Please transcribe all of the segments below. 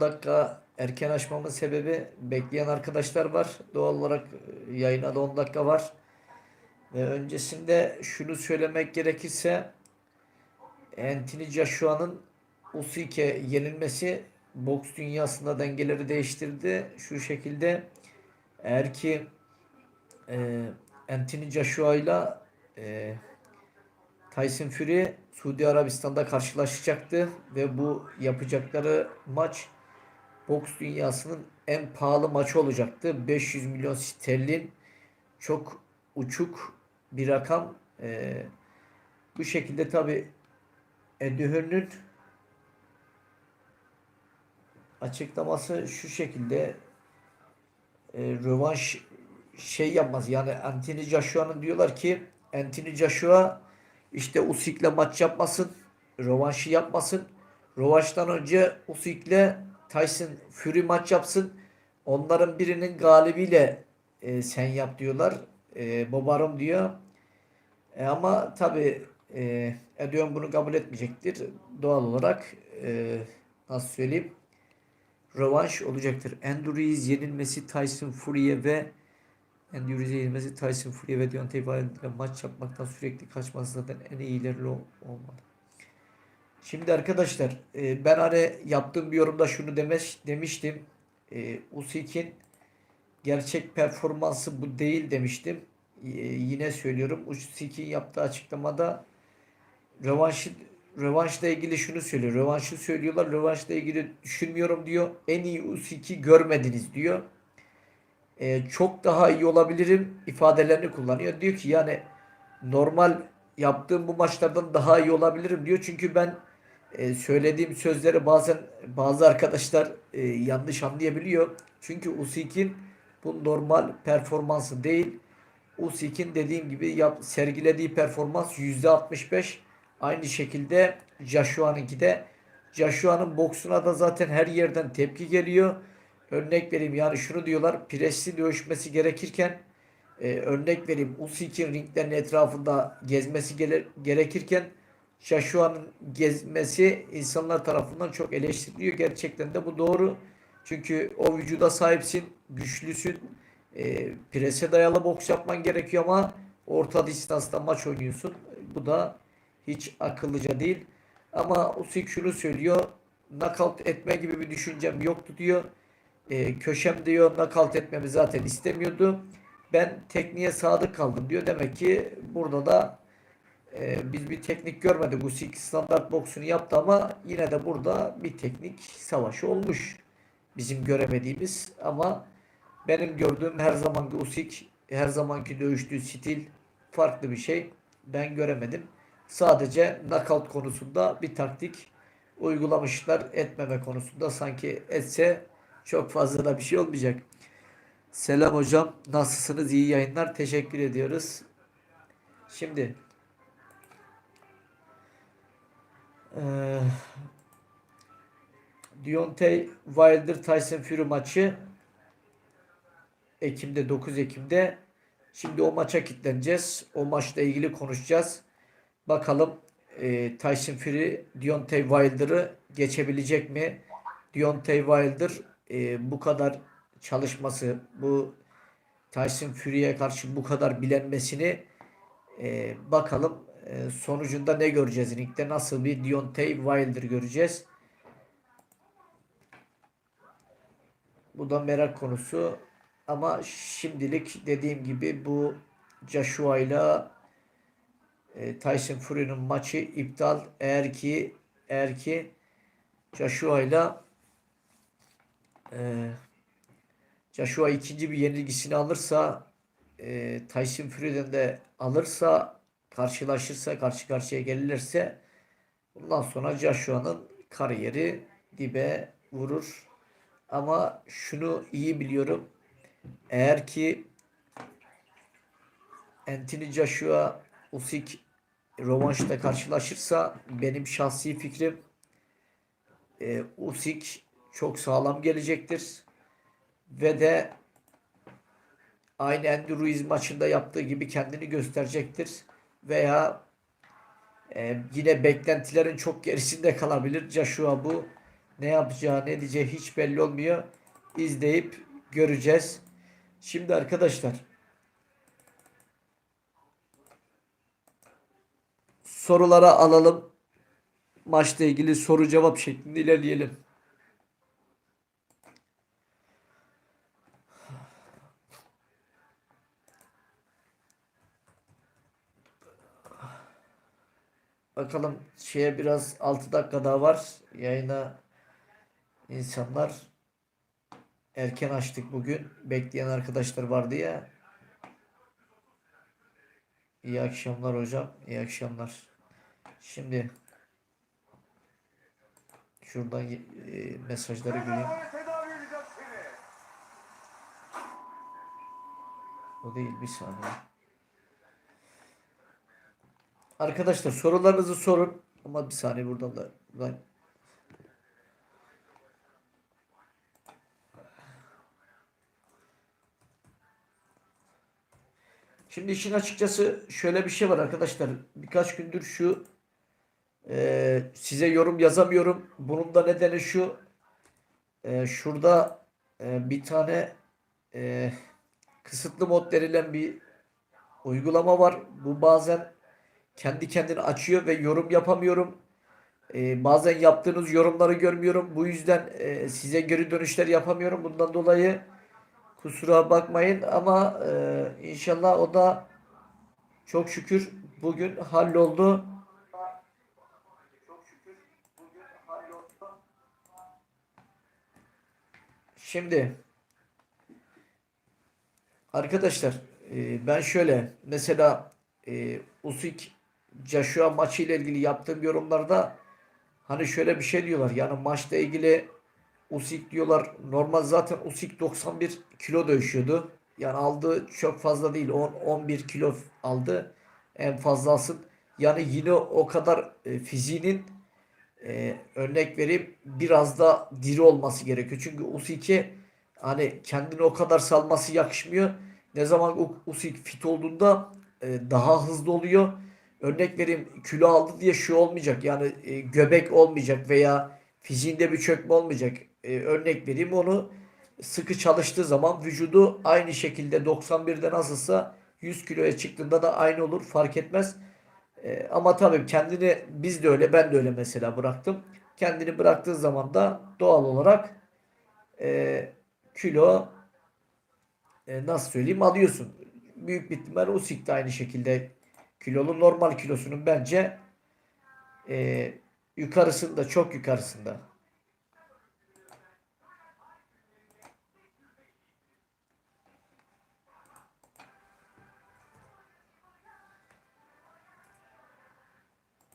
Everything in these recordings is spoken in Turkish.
dakika erken açmamın sebebi bekleyen arkadaşlar var. Doğal olarak yayına da 10 dakika var. Ve öncesinde şunu söylemek gerekirse Anthony Joshua'nın Usyk'e yenilmesi boks dünyasında dengeleri değiştirdi. Şu şekilde eğer ki e, Anthony Joshua ile e, Tyson Fury Suudi Arabistan'da karşılaşacaktı ve bu yapacakları maç boks dünyasının en pahalı maçı olacaktı. 500 milyon sterlin, çok uçuk bir rakam. Bu şekilde tabi Eddie Hearn'ün açıklaması şu şekilde, rövanş yapmaz. Yani Anthony Joshua'nın diyorlar ki Anthony Joshua işte Usyk'le maç yapmasın, rövanşı yapmasın. Rövanştan önce Usyk'le Tyson Fury maç yapsın. Onların birinin galibiyle sen yap diyorlar. Babarım diyor. Ama tabi Edion bunu kabul etmeyecektir. Doğal olarak nasıl söyleyeyim, rövanş olacaktır. Andrew Ruiz yenilmesi Tyson Fury'e ve Andy Ruiz'e yenilmesi Tyson Fury ve Deontay Wilder'la maç yapmaktan sürekli kaçması zaten en iyileri olmalı. Şimdi arkadaşlar, ben hani yaptığım bir yorumda şunu demiştim. Usyk'in gerçek performansı bu değil demiştim. Yine söylüyorum. Usyk'in yaptığı açıklamada rövanşı rövanşla ilgili şunu söylüyor. Rövanşı söylüyorlar. Rövanşla ilgili düşünmüyorum diyor. En iyi Usyk'i görmediniz diyor. Çok daha iyi olabilirim ifadelerini kullanıyor. Diyor ki yani normal yaptığım bu maçlardan daha iyi olabilirim diyor. Çünkü ben söylediğim sözleri bazen bazı arkadaşlar yanlış anlayabiliyor. Çünkü Usyk'in bu normal performansı değil. Usyk'in dediğim gibi sergilediği performans %65. Aynı şekilde Joshua'nınki de. Joshua'nın boksuna da zaten her yerden tepki geliyor. Örnek vereyim, yani şunu diyorlar, presli dövüşmesi gerekirken örnek vereyim, Usyk'in ringlerin etrafında gezmesi gerekirken Joshua'nın gezmesi insanlar tarafından çok eleştiriliyor. Gerçekten de bu doğru. Çünkü o vücuda sahipsin, güçlüsün. Prese dayalı boks yapman gerekiyor ama orta distansta maç oynuyorsun. Bu da hiç akıllıca değil. Ama Usyk şunu söylüyor. Knockout etme gibi bir düşüncem yoktu diyor. Köşem diyor knockout etmemi zaten istemiyordu. Ben tekniğe sadık kaldım diyor. Demek ki burada da biz bir teknik görmedik. Usyk standart boksunu yaptı ama yine de burada bir teknik savaşı olmuş. Bizim göremediğimiz, ama benim gördüğüm her zamanki Usyk, her zamanki dövüştüğü stil farklı bir şey. Ben göremedim. Sadece knockout konusunda bir taktik uygulamışlar, etmeme konusunda. Sanki etse çok fazla da bir şey olmayacak. Selam hocam. Nasılsınız? İyi yayınlar. Teşekkür ediyoruz. Şimdi eee Deontay Wilder Tyson Fury maçı Ekim'de, 9 Ekim'de. Şimdi o maça kilitleneceğiz. O maçla ilgili konuşacağız. Bakalım Tyson Fury Deontay Wilder'ı geçebilecek mi? Deontay Wilder bu kadar çalışması, bu Tyson Fury'ye karşı bu kadar bilenmesini, bakalım sonucunda ne göreceğiz? Ringde nasıl bir Deontay Wilder göreceğiz? Bu da merak konusu. Ama şimdilik dediğim gibi bu Joshua ile Tyson Fury'nin maçı iptal. Eğer ki Joshua ile Joshua ikinci bir yenilgisini alırsa, Tyson Fury'den de alırsa, karşılaşırsa, karşı karşıya gelirlerse, bundan sonra Joshua'nın kariyeri dibe vurur. Ama şunu iyi biliyorum. Eğer ki Anthony Joshua Usyk rövanşta karşılaşırsa, benim şahsi fikrim Usyk çok sağlam gelecektir. Ve de aynı Andy Ruiz maçında yaptığı gibi kendini gösterecektir. Veya yine beklentilerin çok gerisinde kalabilir. Joshua bu Ne yapacağı ne diyeceği hiç belli olmuyor. İzleyip göreceğiz. Şimdi arkadaşlar sorulara alalım. Maçla ilgili soru cevap şeklinde ilerleyelim. Bakalım şeye biraz 6 dakika daha var. Yayına insanlar erken açtık bugün. Bekleyen arkadaşlar vardı ya. İyi akşamlar hocam. İyi akşamlar. Şimdi şuradan mesajları göreyim. O değil, bir saniye. Arkadaşlar sorularınızı sorun. Ama bir saniye buradan. Şimdi işin açıkçası şöyle bir şey var arkadaşlar. Birkaç gündür size yorum yazamıyorum. Bunun da nedeni şu. Şurada bir tane e, kısıtlı mod denilen bir uygulama var. Bu bazen kendi kendini açıyor ve yorum yapamıyorum. Bazen yaptığınız yorumları görmüyorum. Bu yüzden size geri dönüşler yapamıyorum. Bundan dolayı kusura bakmayın ama inşallah o da çok şükür bugün halloldu. Şimdi arkadaşlar ben şöyle mesela Usyk Joshua maçı ile ilgili yaptığım yorumlarda hani şöyle bir şey diyorlar. Yani maçla ilgili Usyk diyorlar. Normal zaten Usyk 91 kilo dövüşüyordu. Yani aldığı çok fazla değil. 10-11 kilo aldı. En fazla alsın. Yani yine o kadar fiziğinin örnek vereyim biraz da diri olması gerekiyor. Çünkü Usyk'e hani kendini o kadar salması yakışmıyor. Ne zaman Usyk fit olduğunda daha hızlı oluyor. Örnek vereyim kilo aldı diye şu olmayacak. Yani göbek olmayacak veya fiziğinde bir çökme olmayacak. Örnek vereyim onu sıkı çalıştığı zaman vücudu aynı şekilde 91'de nasılsa 100 kiloya çıktığında da aynı olur fark etmez. Ama tabii kendini biz de öyle ben de öyle mesela bıraktım. Kendini bıraktığın zaman da doğal olarak e, kilo nasıl söyleyeyim alıyorsun. Büyük bir ihtimal Usyk de aynı şekilde kilolu normal kilosunun bence yukarısında çok yukarısında.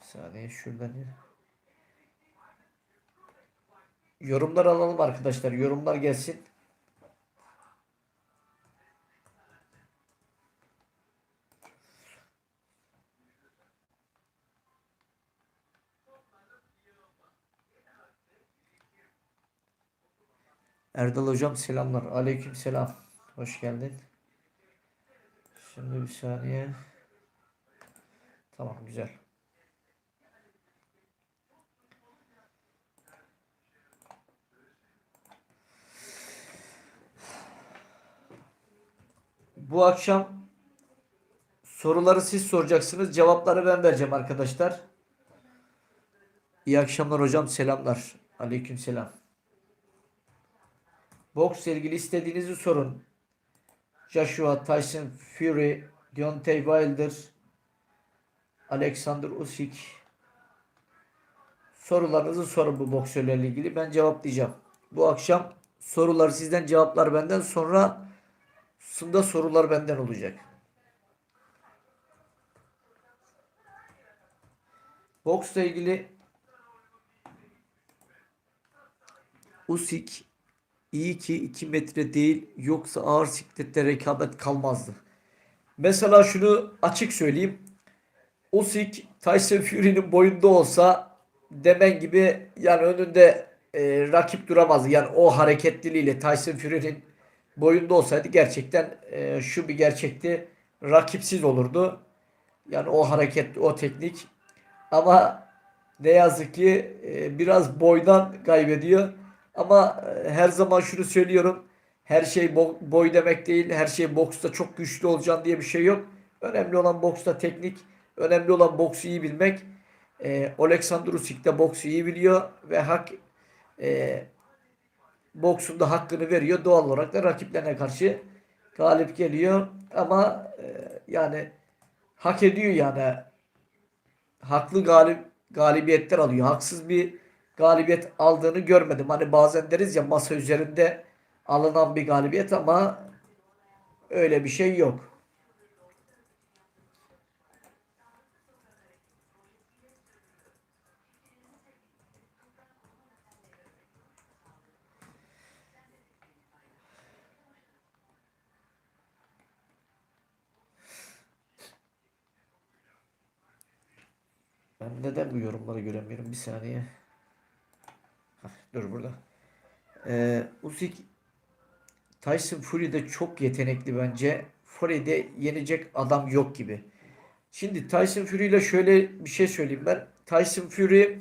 Bir saniye şuradan yorumlar alalım arkadaşlar. Yorumlar gelsin. Erdal hocam selamlar. Aleyküm selam. Hoş geldin. Şimdi bir saniye. Tamam güzel. Bu akşam soruları siz soracaksınız. Cevapları ben vereceğim arkadaşlar. İyi akşamlar hocam. Selamlar. Aleyküm selam. Boksla ilgili istediğinizi sorun. Joshua, Tyson Fury, Deontay Wilder, Alexander Usyk. Sorularınızı sorun bu boksörlerle ilgili. Ben cevaplayacağım. Bu akşam sorular sizden, cevaplar benden. Sonrasında sorular benden olacak. Boksla ilgili Usyk iyi ki 2 metre değil yoksa ağır siklette rekabet kalmazdı. Mesela şunu açık söyleyeyim. Usyk Tyson Fury'nin boyunda olsa demen gibi yani önünde rakip duramazdı. Yani o hareketliliğiyle Tyson Fury'nin boyunda olsaydı gerçekten şu bir gerçekti. Rakipsiz olurdu. Yani o hareket, o teknik. Ama ne yazık ki biraz boydan kaybediyor. Ama her zaman şunu söylüyorum. Her şey boy demek değil. Her şey boksta çok güçlü olacaksın diye bir şey yok. Önemli olan boksta teknik. Önemli olan boksu iyi bilmek. Oleksandr Usyk de boksu iyi biliyor ve e, boksunda hakkını veriyor. Doğal olarak da rakiplerine karşı galip geliyor. Ama yani hak ediyor yani. Haklı galibiyetler alıyor. Haksız bir galibiyet aldığını görmedim. Hani bazen deriz ya masa üzerinde alınan bir galibiyet ama öyle bir şey yok. Ben neden bu yorumları göremiyorum? Bir saniye. Dur burada. Usyk Tyson Fury de çok yetenekli bence. Fury'de yenecek adam yok gibi. Şimdi Tyson Fury ile şöyle bir şey söyleyeyim ben. Tyson Fury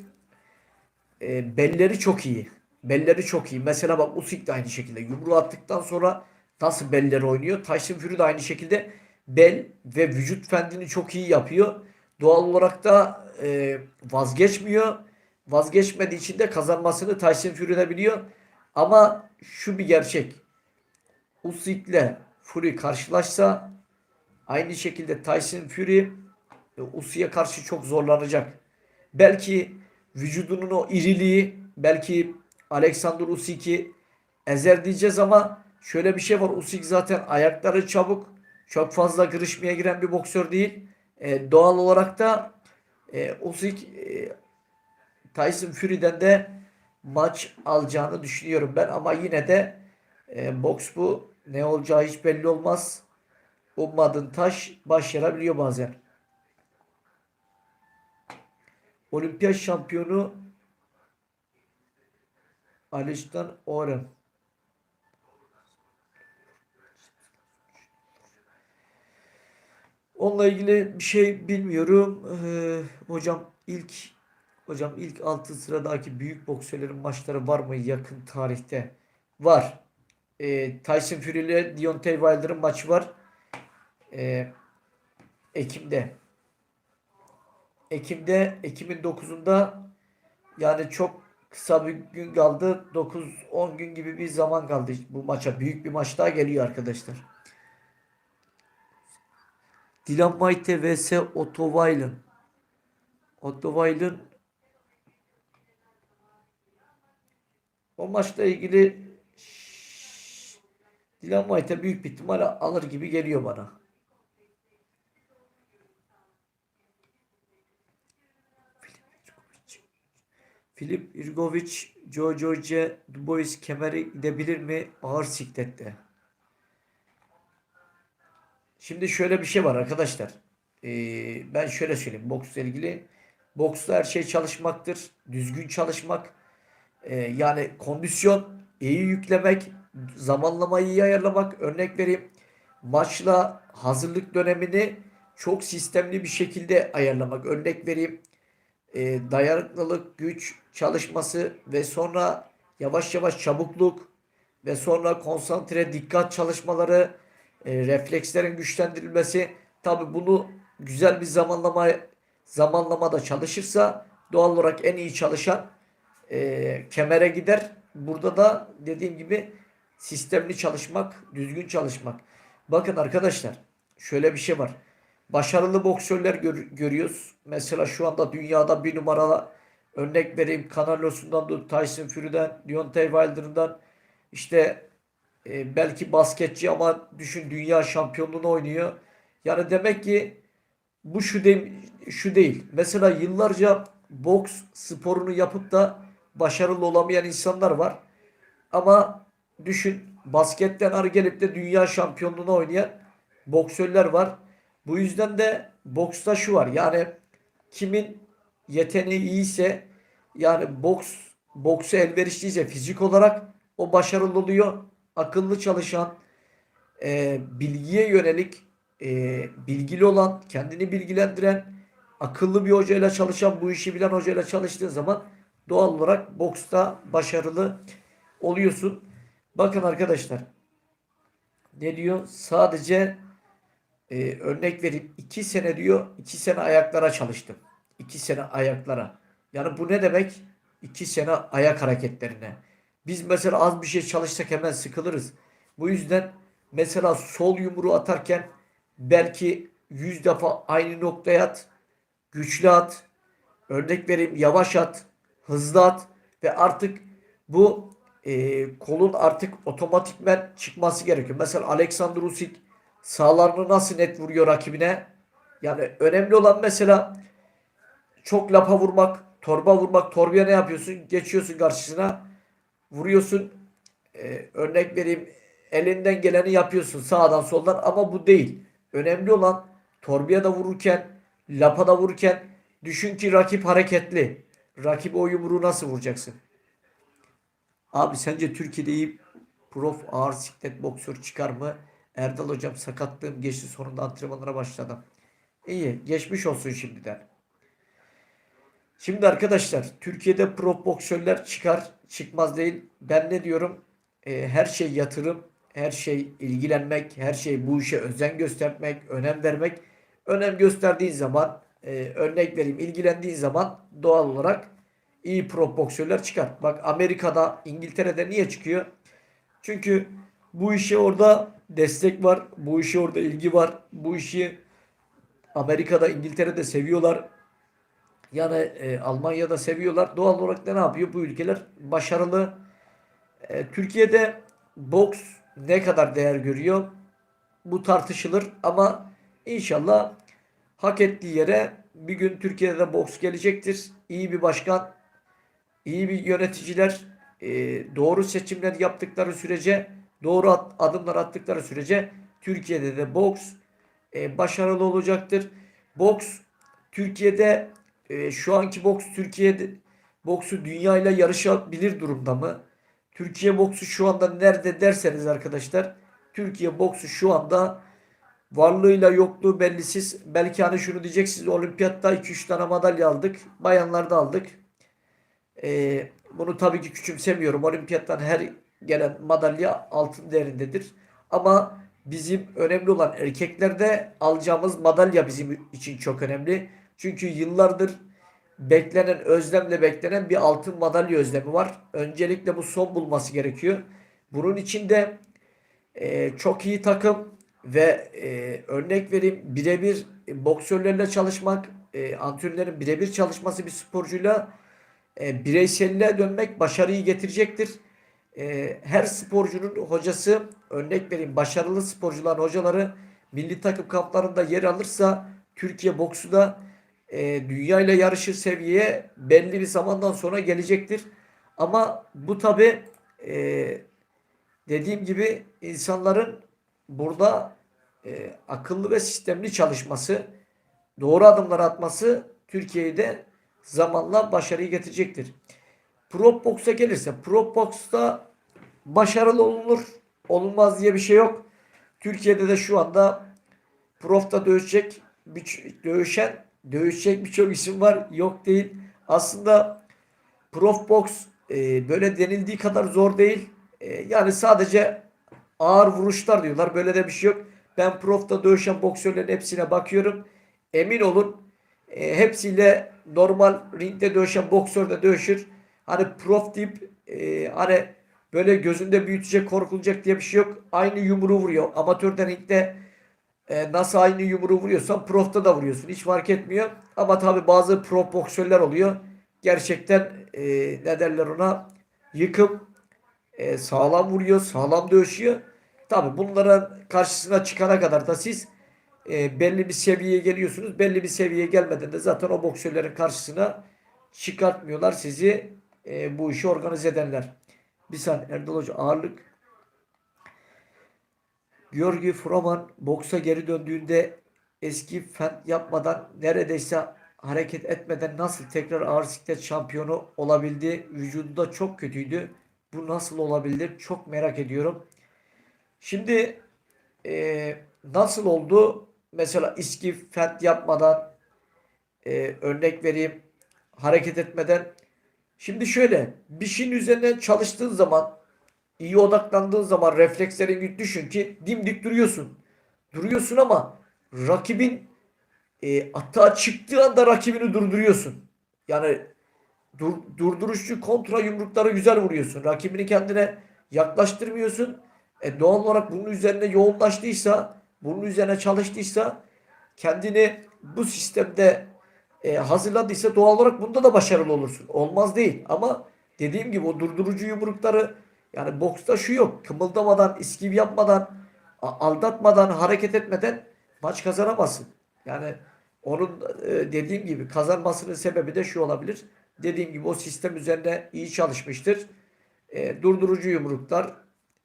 belleri çok iyi. Belleri çok iyi. Mesela bak Usyk de aynı şekilde. Yumruğu attıktan sonra nasıl belleri oynuyor? Tyson Fury de aynı şekilde bel ve vücut fendini çok iyi yapıyor. Doğal olarak da vazgeçmiyor. Vazgeçmediği için de kazanmasını Tyson Fury de biliyor. Ama şu bir gerçek. Usyk'le Fury karşılaşsa aynı şekilde Tyson Fury Usyk'e karşı çok zorlanacak. Belki vücudunun o iriliği belki Alexander Usyk'i ezer diyeceğiz ama şöyle bir şey var. Usyk zaten ayakları çabuk. Çok fazla kırışmaya giren bir boksör değil. Doğal olarak da Usyk Tyson Fury'den de maç alacağını düşünüyorum ben. Ama yine de boks bu. Ne olacağı hiç belli olmaz. Ummadığın taş baş yarabiliyor bazen. Olimpiyat şampiyonu Alistan Oren. Onunla ilgili bir şey bilmiyorum. Hocam ilk 6 sıradaki büyük boksörlerin maçları var mı yakın tarihte? Var. Tyson Fury ile Deontay Wilder'ın maçı var. Ee, Ekim'de. Ekim'in 9'unda yani çok kısa bir gün kaldı. 9-10 gün gibi bir zaman kaldı bu maça. Büyük bir maç daha geliyor arkadaşlar. Dylan White vs Otto Wallin. Otto Wallin o maçla ilgili Dylan White'e büyük bir ihtimal alır gibi geliyor bana. Filip Irgovic, George Dubois kemeri gidebilir mi ağır siklette? Şimdi şöyle bir şey var arkadaşlar. Ben şöyle söyleyeyim boksla ilgili. Boksta her şey çalışmaktır. Düzgün çalışmak. Yani kondisyon, iyi yüklemek, zamanlamayı iyi ayarlamak. Örnek vereyim. Maçla hazırlık dönemini çok sistemli bir şekilde ayarlamak. Örnek vereyim. Dayanıklılık, güç çalışması ve sonra yavaş yavaş çabukluk ve sonra konsantre dikkat çalışmaları, reflekslerin güçlendirilmesi. Tabi bunu güzel bir zamanlamada çalışırsa doğal olarak en iyi çalışan kemere gider. Burada da dediğim gibi sistemli çalışmak, düzgün çalışmak. Bakın arkadaşlar şöyle bir şey var. Başarılı boksörler görüyoruz. Mesela şu anda dünyada bir numaralı örnek vereyim. Canelo'sundan tut, Tyson Fury'den, Deontay Wilder'dan işte belki basketçi ama düşün dünya şampiyonluğunu oynuyor. Yani demek ki bu şu değil. Mesela yıllarca boks sporunu yapıp da başarılı olamayan insanlar var. Ama düşün basketten gelip de dünya şampiyonluğunu oynayan boksörler var. Bu yüzden de boksta şu var. Yani kimin yeteneği iyiyse yani boksu elverişliyse fizik olarak o başarılı oluyor. Akıllı çalışan, bilgiye yönelik, bilgili olan, kendini bilgilendiren, akıllı bir hocayla çalışan, bu işi bilen hocayla çalıştığın zaman doğal olarak boksta başarılı oluyorsun. Bakın arkadaşlar, ne diyor? Sadece örnek vereyim. 2 sene diyor. 2 sene ayaklara çalıştım. 2 sene ayaklara. Yani bu ne demek? 2 sene ayak hareketlerine. Biz mesela az bir şey çalışsak hemen sıkılırız. Bu yüzden mesela sol yumruğu atarken belki 100 defa aynı noktaya at. Güçlü at. Örnek vereyim, yavaş at. Hızlı at. Ve artık bu kolun artık otomatikmen çıkması gerekiyor. Mesela Alexander Usyk sağlarını nasıl net vuruyor rakibine? Yani önemli olan mesela çok lapa vurmak, torba vurmak. Torbaya ne yapıyorsun? Geçiyorsun karşısına, vuruyorsun. Örnek vereyim, elinden geleni yapıyorsun sağdan soldan ama bu değil. Önemli olan torbaya da vururken, lapa da vururken düşün ki rakip hareketli. Rakip o yumruğu nasıl vuracaksın? Abi sence Türkiye'de iyi prof ağır siklet boksör çıkar mı? Erdal hocam sakatlığım geçti, sonunda antrenmanlara başladım. İyi, geçmiş olsun şimdiden. Şimdi arkadaşlar, Türkiye'de pro boksörler çıkar çıkmaz değil. Ben ne diyorum? Her şey yatırım, her şey ilgilenmek, her şey bu işe özen göstermek, önem vermek. Önem gösterdiğin zaman, örnek vereyim, ilgilendiğin zaman doğal olarak iyi pro boksörler çıkar. Bak Amerika'da, İngiltere'de niye çıkıyor? Çünkü bu işe orada destek var, bu işe orada ilgi var, bu işi Amerika'da, İngiltere'de seviyorlar. Yani Almanya'da seviyorlar. Doğal olarak da ne yapıyor? Bu ülkeler başarılı. Türkiye'de boks ne kadar değer görüyor? Bu tartışılır ama inşallah hak ettiği yere bir gün Türkiye'de de boks gelecektir. İyi bir başkan, iyi bir yöneticiler, doğru seçimler yaptıkları sürece, doğru adımlar attıkları sürece Türkiye'de de boks başarılı olacaktır. Boks Türkiye'de şu anki boks Türkiye'de boksu dünyayla yarışabilir durumda mı? Türkiye boksu şu anda nerede derseniz arkadaşlar, Türkiye boksu şu anda varlığıyla yokluğu bellisiz. Belki hani şunu diyeceksiniz, olimpiyatta 2-3 tane madalya aldık. Bayanlarda aldık. Bunu tabii ki küçümsemiyorum. Olimpiyattan her gelen madalya altın değerindedir. Ama bizim önemli olan erkeklerde alacağımız madalya bizim için çok önemli. Çünkü yıllardır beklenen, özlemle beklenen bir altın madalya özlemi var. Öncelikle bu son bulması gerekiyor. Bunun için de çok iyi takım ve örnek vereyim, birebir boksörlerle çalışmak, antrenörlerin birebir çalışması bir sporcuyla bireyselliğe dönmek başarıyı getirecektir. Her sporcunun hocası, örnek vereyim, başarılı sporcuların hocaları milli takım kamplarında yer alırsa Türkiye boksu da dünya ile yarışır seviyeye belli bir zamandan sonra gelecektir. Ama bu tabi dediğim gibi insanların burada akıllı ve sistemli çalışması, doğru adımlar atması Türkiye'yi de zamanla başarıyı getirecektir. Prop box'a gelirse, prop box'ta başarılı olunur, olunmaz diye bir şey yok. Türkiye'de de şu anda profta dövüşecek birçok isim var. Yok değil. Aslında prof box böyle denildiği kadar zor değil. Yani sadece ağır vuruşlar diyorlar. Böyle de bir şey yok. Ben profta dövüşen boksörlerin hepsine bakıyorum. Emin olun, hepsiyle normal ringde dövüşen boksör de dövüşür. Hani prof deyip hani böyle gözünde büyütecek, korkulacak diye bir şey yok. Aynı yumruğu vuruyor. Amatörde ringde nasıl aynı yumruğu vuruyorsan profta da vuruyorsun. Hiç fark etmiyor. Ama tabi bazı prof boksörler oluyor. Gerçekten ne derler ona, yıkım, sağlam vuruyor, sağlam dövüşüyor. Tabi bunların karşısına çıkana kadar da siz belli bir seviyeye geliyorsunuz. Belli bir seviyeye gelmeden de zaten o boksörlerin karşısına çıkartmıyorlar sizi, bu işi organize edenler. Bir saniye Erdal Hoca, ağırlık. Georgi Foreman boksa geri döndüğünde eski fent yapmadan, neredeyse hareket etmeden nasıl tekrar ağır siklet şampiyonu olabildi? Vücudu da çok kötüydü. Bu nasıl olabilir? Çok merak ediyorum. Şimdi nasıl oldu? Mesela eski fent yapmadan örnek vereyim, hareket etmeden. Şimdi şöyle, bir şeyin üzerine çalıştığın zaman, iyi odaklandığın zaman reflekslerin düşün ki dimdik duruyorsun. Duruyorsun ama rakibin atağa çıktığı anda rakibini durduruyorsun. Yani durdurucu kontra yumrukları güzel vuruyorsun. Rakibini kendine yaklaştırmıyorsun. Doğal olarak bunun üzerine yoğunlaştıysa, bunun üzerine çalıştıysa, kendini bu sistemde hazırladıysa doğal olarak bunda da başarılı olursun. Olmaz değil ama dediğim gibi o durdurucu yumrukları, yani boksta şu yok. Kımıldamadan, iskiv yapmadan, aldatmadan, hareket etmeden maç kazanamazsın. Yani onun dediğim gibi kazanmasının sebebi de şu olabilir. Dediğim gibi o sistem üzerine iyi çalışmıştır. Durdurucu yumruklar,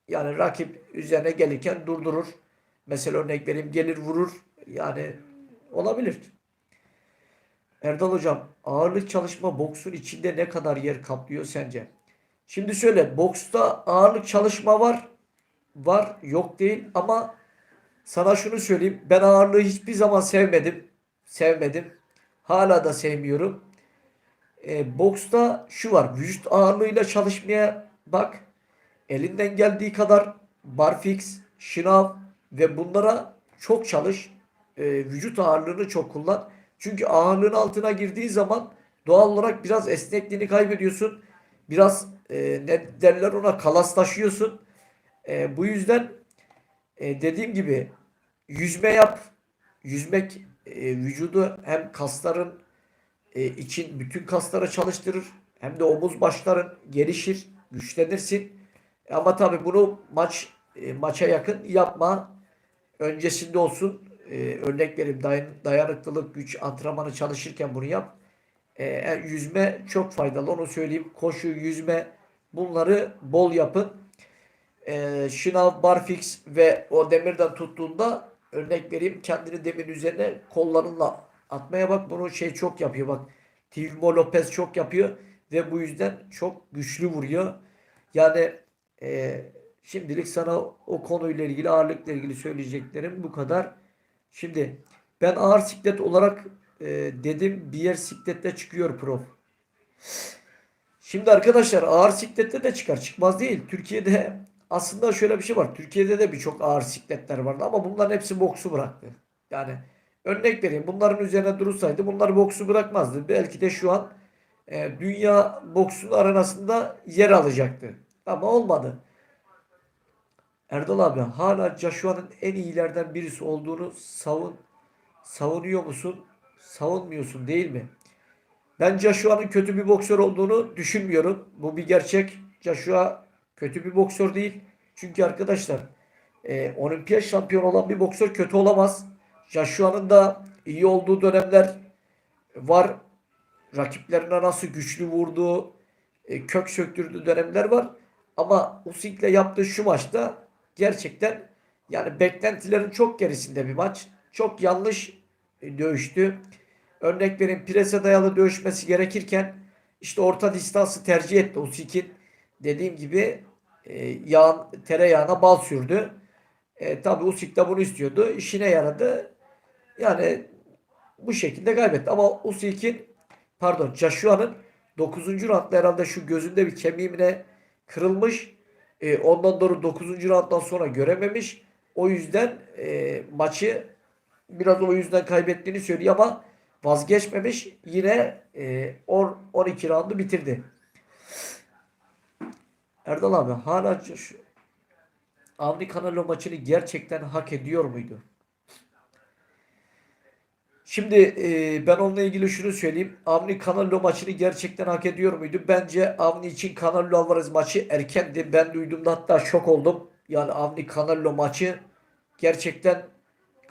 yani rakip üzerine gelirken durdurur. Mesela örnek vereyim, gelir vurur. Yani olabilir. Erdal hocam, ağırlık çalışma boksun içinde ne kadar yer kaplıyor sence? Şimdi şöyle, boksta ağırlık çalışma var. Var, yok değil ama sana şunu söyleyeyim. Ben ağırlığı hiçbir zaman sevmedim. Sevmedim. Hala da sevmiyorum. Boksta şu var. Vücut ağırlığıyla çalışmaya bak. Elinden geldiği kadar barfix, şınav ve bunlara çok çalış. Vücut ağırlığını çok kullan. Çünkü ağırlığın altına girdiği zaman doğal olarak biraz esnekliğini kaybediyorsun. Biraz ne derler ona, kalaslaşıyorsun. Bu yüzden dediğim gibi yüzme yap. Yüzmek vücudu hem kasların için bütün kaslara çalıştırır. Hem de omuz başların gelişir, güçlenirsin. Ama tabii bunu maça yakın yapma. Öncesinde olsun. Örnek vereyim, dayanıklılık, güç antrenmanı çalışırken bunu yap. Yüzme çok faydalı, onu söyleyeyim. Koşu, yüzme, bunları bol yapın. Şınav, barfix ve o demirden tuttuğunda örnek vereyim, kendini demirin üzerine kollarınla atmaya bak. Bunu çok yapıyor bak. Timo Lopez çok yapıyor ve bu yüzden çok güçlü vuruyor. Yani e, şimdilik sana o konuyla ilgili, ağırlıkla ilgili söyleyeceklerim bu kadar. Şimdi ben ağır siklet olarak dedim, bir yer siklette çıkıyor prof. Şimdi arkadaşlar, ağır siklette de çıkar. Çıkmaz değil. Türkiye'de aslında şöyle bir şey var. Türkiye'de de birçok ağır sikletler vardı ama bunların hepsi boksu bıraktı. Yani örnek vereyim. Bunların üzerine durursaydı bunlar boksu bırakmazdı. Belki de şu an dünya boksun arenasında yer alacaktı. Ama olmadı. Erdal abi, hala Joshua'nın en iyilerden birisi olduğunu savunuyor musun? Savunmuyorsun değil mi? Ben Joshua'nın kötü bir boksör olduğunu düşünmüyorum. Bu bir gerçek. Joshua kötü bir boksör değil. Çünkü arkadaşlar olimpiyat şampiyonu olan bir boksör kötü olamaz. Joshua'nın da iyi olduğu dönemler var. Rakiplerine nasıl güçlü vurduğu, kök söktürdüğü dönemler var. Ama Usyk'le yaptığı şu maçta gerçekten, yani beklentilerin çok gerisinde bir maç. Çok yanlış dövüştü. Örnek vereyim, prese dayalı dövüşmesi gerekirken işte orta distansı tercih etti Usyk'in. Dediğim gibi tereyağına bal sürdü. Tabii Usyk de bunu istiyordu. İşine yaradı. Yani bu şekilde kaybetti. Ama Joshua'nın 9. roundda herhalde şu gözünde bir kemiğine kırılmış. Ondan doğru 9. rounddan sonra görememiş. O yüzden maçı biraz o yüzden kaybettiğini söylüyor ama vazgeçmemiş. Yine 12 roundu bitirdi. Erdal abi, hala Avni Canelo maçını gerçekten hak ediyor muydu? Şimdi ben onunla ilgili şunu söyleyeyim. Avni Canelo maçını gerçekten hak ediyor muydu? Bence Avni için Canelo Alvarez maçı erkendi. Ben duyduğumda hatta şok oldum. Yani Avni Canelo maçı gerçekten,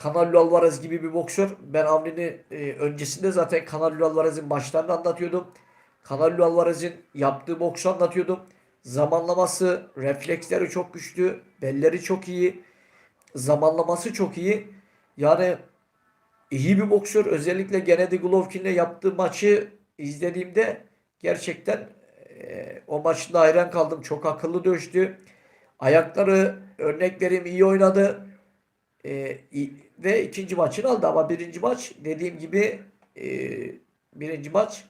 Canelo Alvarez gibi bir boksör. Ben Avni'ni öncesinde zaten Canelo Alvarez'in maçlarını anlatıyordum. Canelo Alvarez'in yaptığı boksu anlatıyordum. Zamanlaması, refleksleri çok güçlü. Belleri çok iyi. Zamanlaması çok iyi. Yani iyi bir boksör. Özellikle Gennady Golovkin'le yaptığı maçı izlediğimde gerçekten o maçta hayran kaldım. Çok akıllı dövüştü. Ayakları, örnek vereyim, iyi oynadı. Ve ikinci maçını aldı ama birinci maç dediğim gibi birinci maç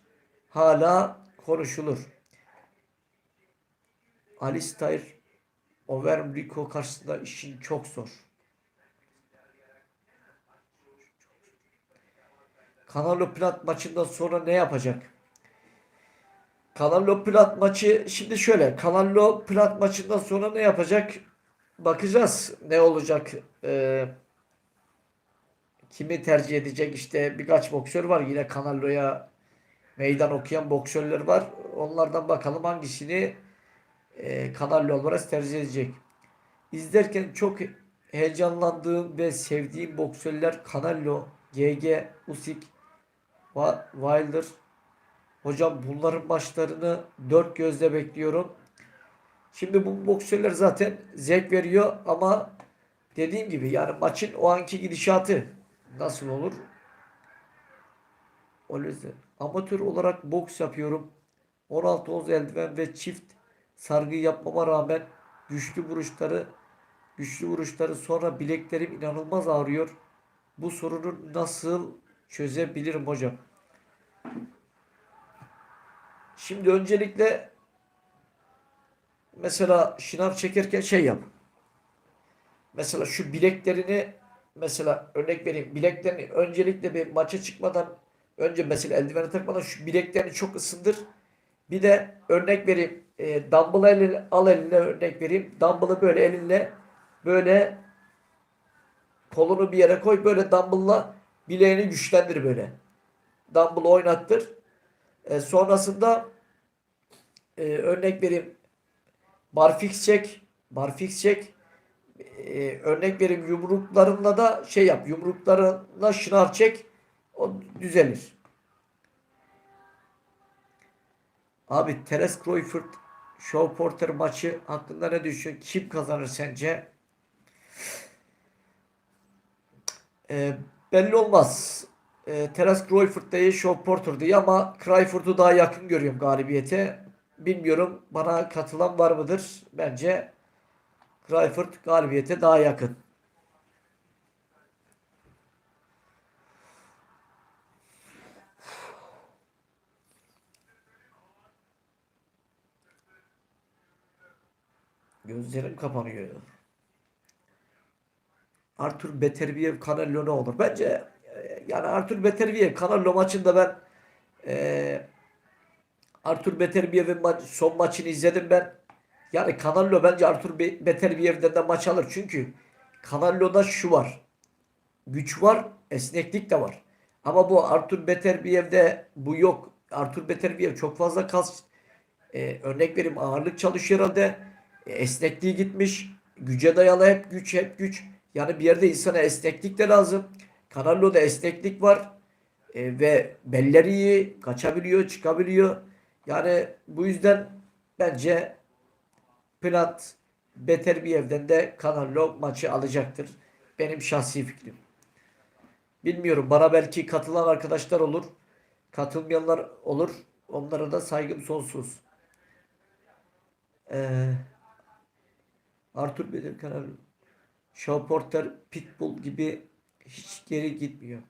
hala konuşulur. Alistair Overeem karşısında işin çok zor. Canelo Plant maçından sonra ne yapacak? Canelo Plant maçı şimdi şöyle. Canelo Plant maçından sonra ne yapacak? Bakacağız ne olacak. Kimi tercih edecek? İşte birkaç boksör var. Yine Canelo'ya meydan okuyan boksörler var. Onlardan bakalım hangisini Canelo Alvarez tercih edecek. İzlerken çok heyecanlandığım ve sevdiğim boksörler Canelo, GG, Usyk, Wilder. Hocam bunların maçlarını dört gözle bekliyorum. Şimdi bu boksörler zaten zevk veriyor ama dediğim gibi yani maçın o anki gidişatı nasıl olur? O yüzden amatör olarak boks yapıyorum. 16 oz eldiven ve çift sargı yapmama rağmen güçlü vuruşları sonra bileklerim inanılmaz ağrıyor. Bu sorunu nasıl çözebilirim hocam? Şimdi öncelikle mesela şınav çekerken şey yap. Mesela şu bileklerini mesela örnek vereyim. Bileklerini öncelikle bir maça çıkmadan önce mesela eldiveni takmadan şu bileklerini çok ısındır. Bir de örnek vereyim. Dumbbell al eline örnek vereyim. Dumbbell'ı böyle elinle böyle kolunu bir yere koy. Böyle dumbbell'la bileğini güçlendir böyle. Dumbbell'ı oynattır. Sonrasında örnek vereyim. Barfix çek. Barfix çek. Örnek vereyim yumruklarınla da şey yap. Yumruklarınla şınav çek. O düzelir. Abi Terence Crawford Shaw Porter maçı hakkında ne düşünüyorsun? Kim kazanır sence? Ee, belli olmaz. Terence Crawford değil, Shaw Porter değil ama Crawford'u daha yakın görüyorum galibiyete. Bilmiyorum bana katılan var mıdır? Bence Crawford galibiyete daha yakın. Gözlerim kapanıyor. Artur Beterbiev Canelo ne olur? Bence yani Artur Beterbiev Canelo maçında ben e, Artur Beterbiev'in son maçını izledim ben. Yani Canelo bence Artur Beterbiev'den de maç alır. Çünkü Canelo'da şu var. Güç var, esneklik de var. Ama bu Artur Beterbiev'de bu yok. Artur Beterbiev çok fazla kas örnek vereyim ağırlık çalışıyor herhalde. Esnekliği gitmiş. Güce dayalı hep güç hep güç. Yani bir yerde insana esneklik de lazım. Canelo'da esneklik var. Ve belleri iyi. Kaçabiliyor, çıkabiliyor. Yani bu yüzden bence Plant beter bir evden de Canelo maçı alacaktır. Benim şahsi fikrim. Bilmiyorum. Bana belki katılan arkadaşlar olur. Katılmayanlar olur. Onlara da saygım sonsuz. Ee, Arthur Bedir Canelo. Shaw Porter Pitbull gibi hiç geri gitmiyor.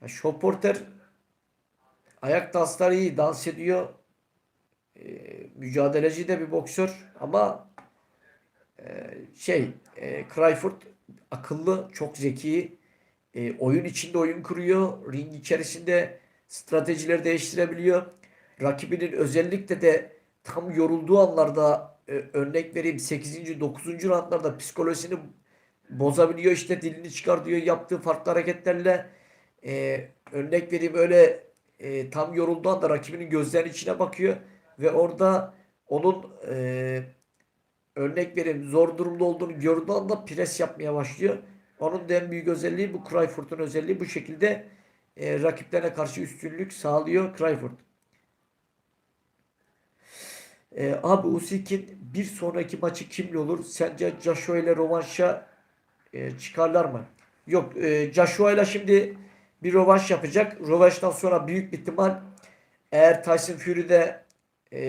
Ya Shaw Porter ayak dansları iyi. Dans ediyor. Mücadeleci de bir boksör ama Crawford akıllı, çok zeki. Oyun içinde oyun kuruyor. Ring içerisinde stratejileri değiştirebiliyor. Rakibinin özellikle de tam yorulduğu anlarda örnek vereyim 8. 9. roundlarda psikolojisini bozabiliyor. İşte dilini çıkar diyor yaptığı farklı hareketlerle. Örnek vereyim öyle tam yorulduğu anda rakibinin gözlerinin içine bakıyor ve orada onun örnek vereyim zor durumda olduğunu gördüğü anda pres yapmaya başlıyor. Onun da en büyük özelliği bu Crawford'un özelliği bu şekilde rakiplerine karşı üstünlük sağlıyor Crawford. Abi Usyk'in bir sonraki maçı kimle olur? Sence Joshua ile rövanşa çıkarlar mı? Yok Joshua ile şimdi bir rövanş yapacak. Rövanştan sonra büyük bir ihtimal eğer Tyson Fury de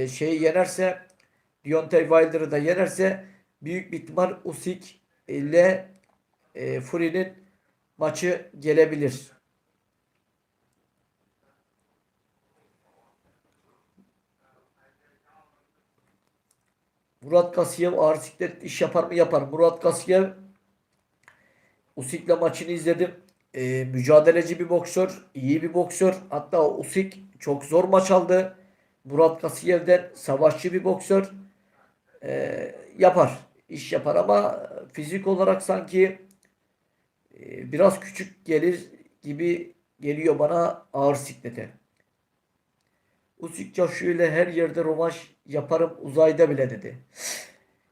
şeyi yenerse Deontay Wilder'ı da yenerse büyük bir ihtimal Usyk ile Fury'nin maçı gelebilir. Murat Gasiyev ağır siklet iş yapar mı? Yapar. Murat Gasiyev Usyk'le maçını izledim. Mücadeleci bir boksör, iyi bir boksör. Hatta Usyk çok zor maç aldı. Murat Gasiyev'den savaşçı bir boksör. Yapar. İş yapar ama fizik olarak sanki biraz küçük gelir gibi geliyor bana ağır siklete. Usyk Joshua ile her yerde rövanş yaparım uzayda bile dedi.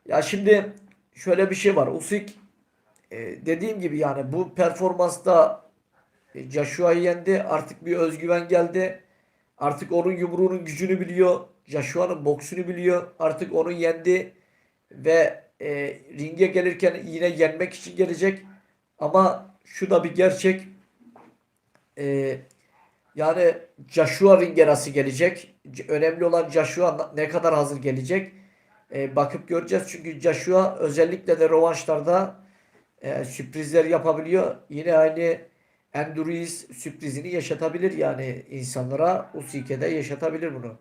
Ya şimdi şöyle bir şey var. Usyk dediğim gibi yani bu performansta Joshua'yı yendi. Artık bir özgüven geldi. Artık onun yumruğunun gücünü biliyor. Joshua'nın boksunu biliyor. Artık onu yendi ve ringe gelirken yine yenmek için gelecek. Ama şu da bir gerçek. E, Yani Joshua ringe nasıl gelecek? Önemli olan Joshua ne kadar hazır gelecek? Bakıp göreceğiz. Çünkü Joshua özellikle de rövanşlarda sürprizler yapabiliyor. Yine aynı Andy Ruiz sürprizini yaşatabilir yani insanlara. Usyk'e de yaşatabilir bunu.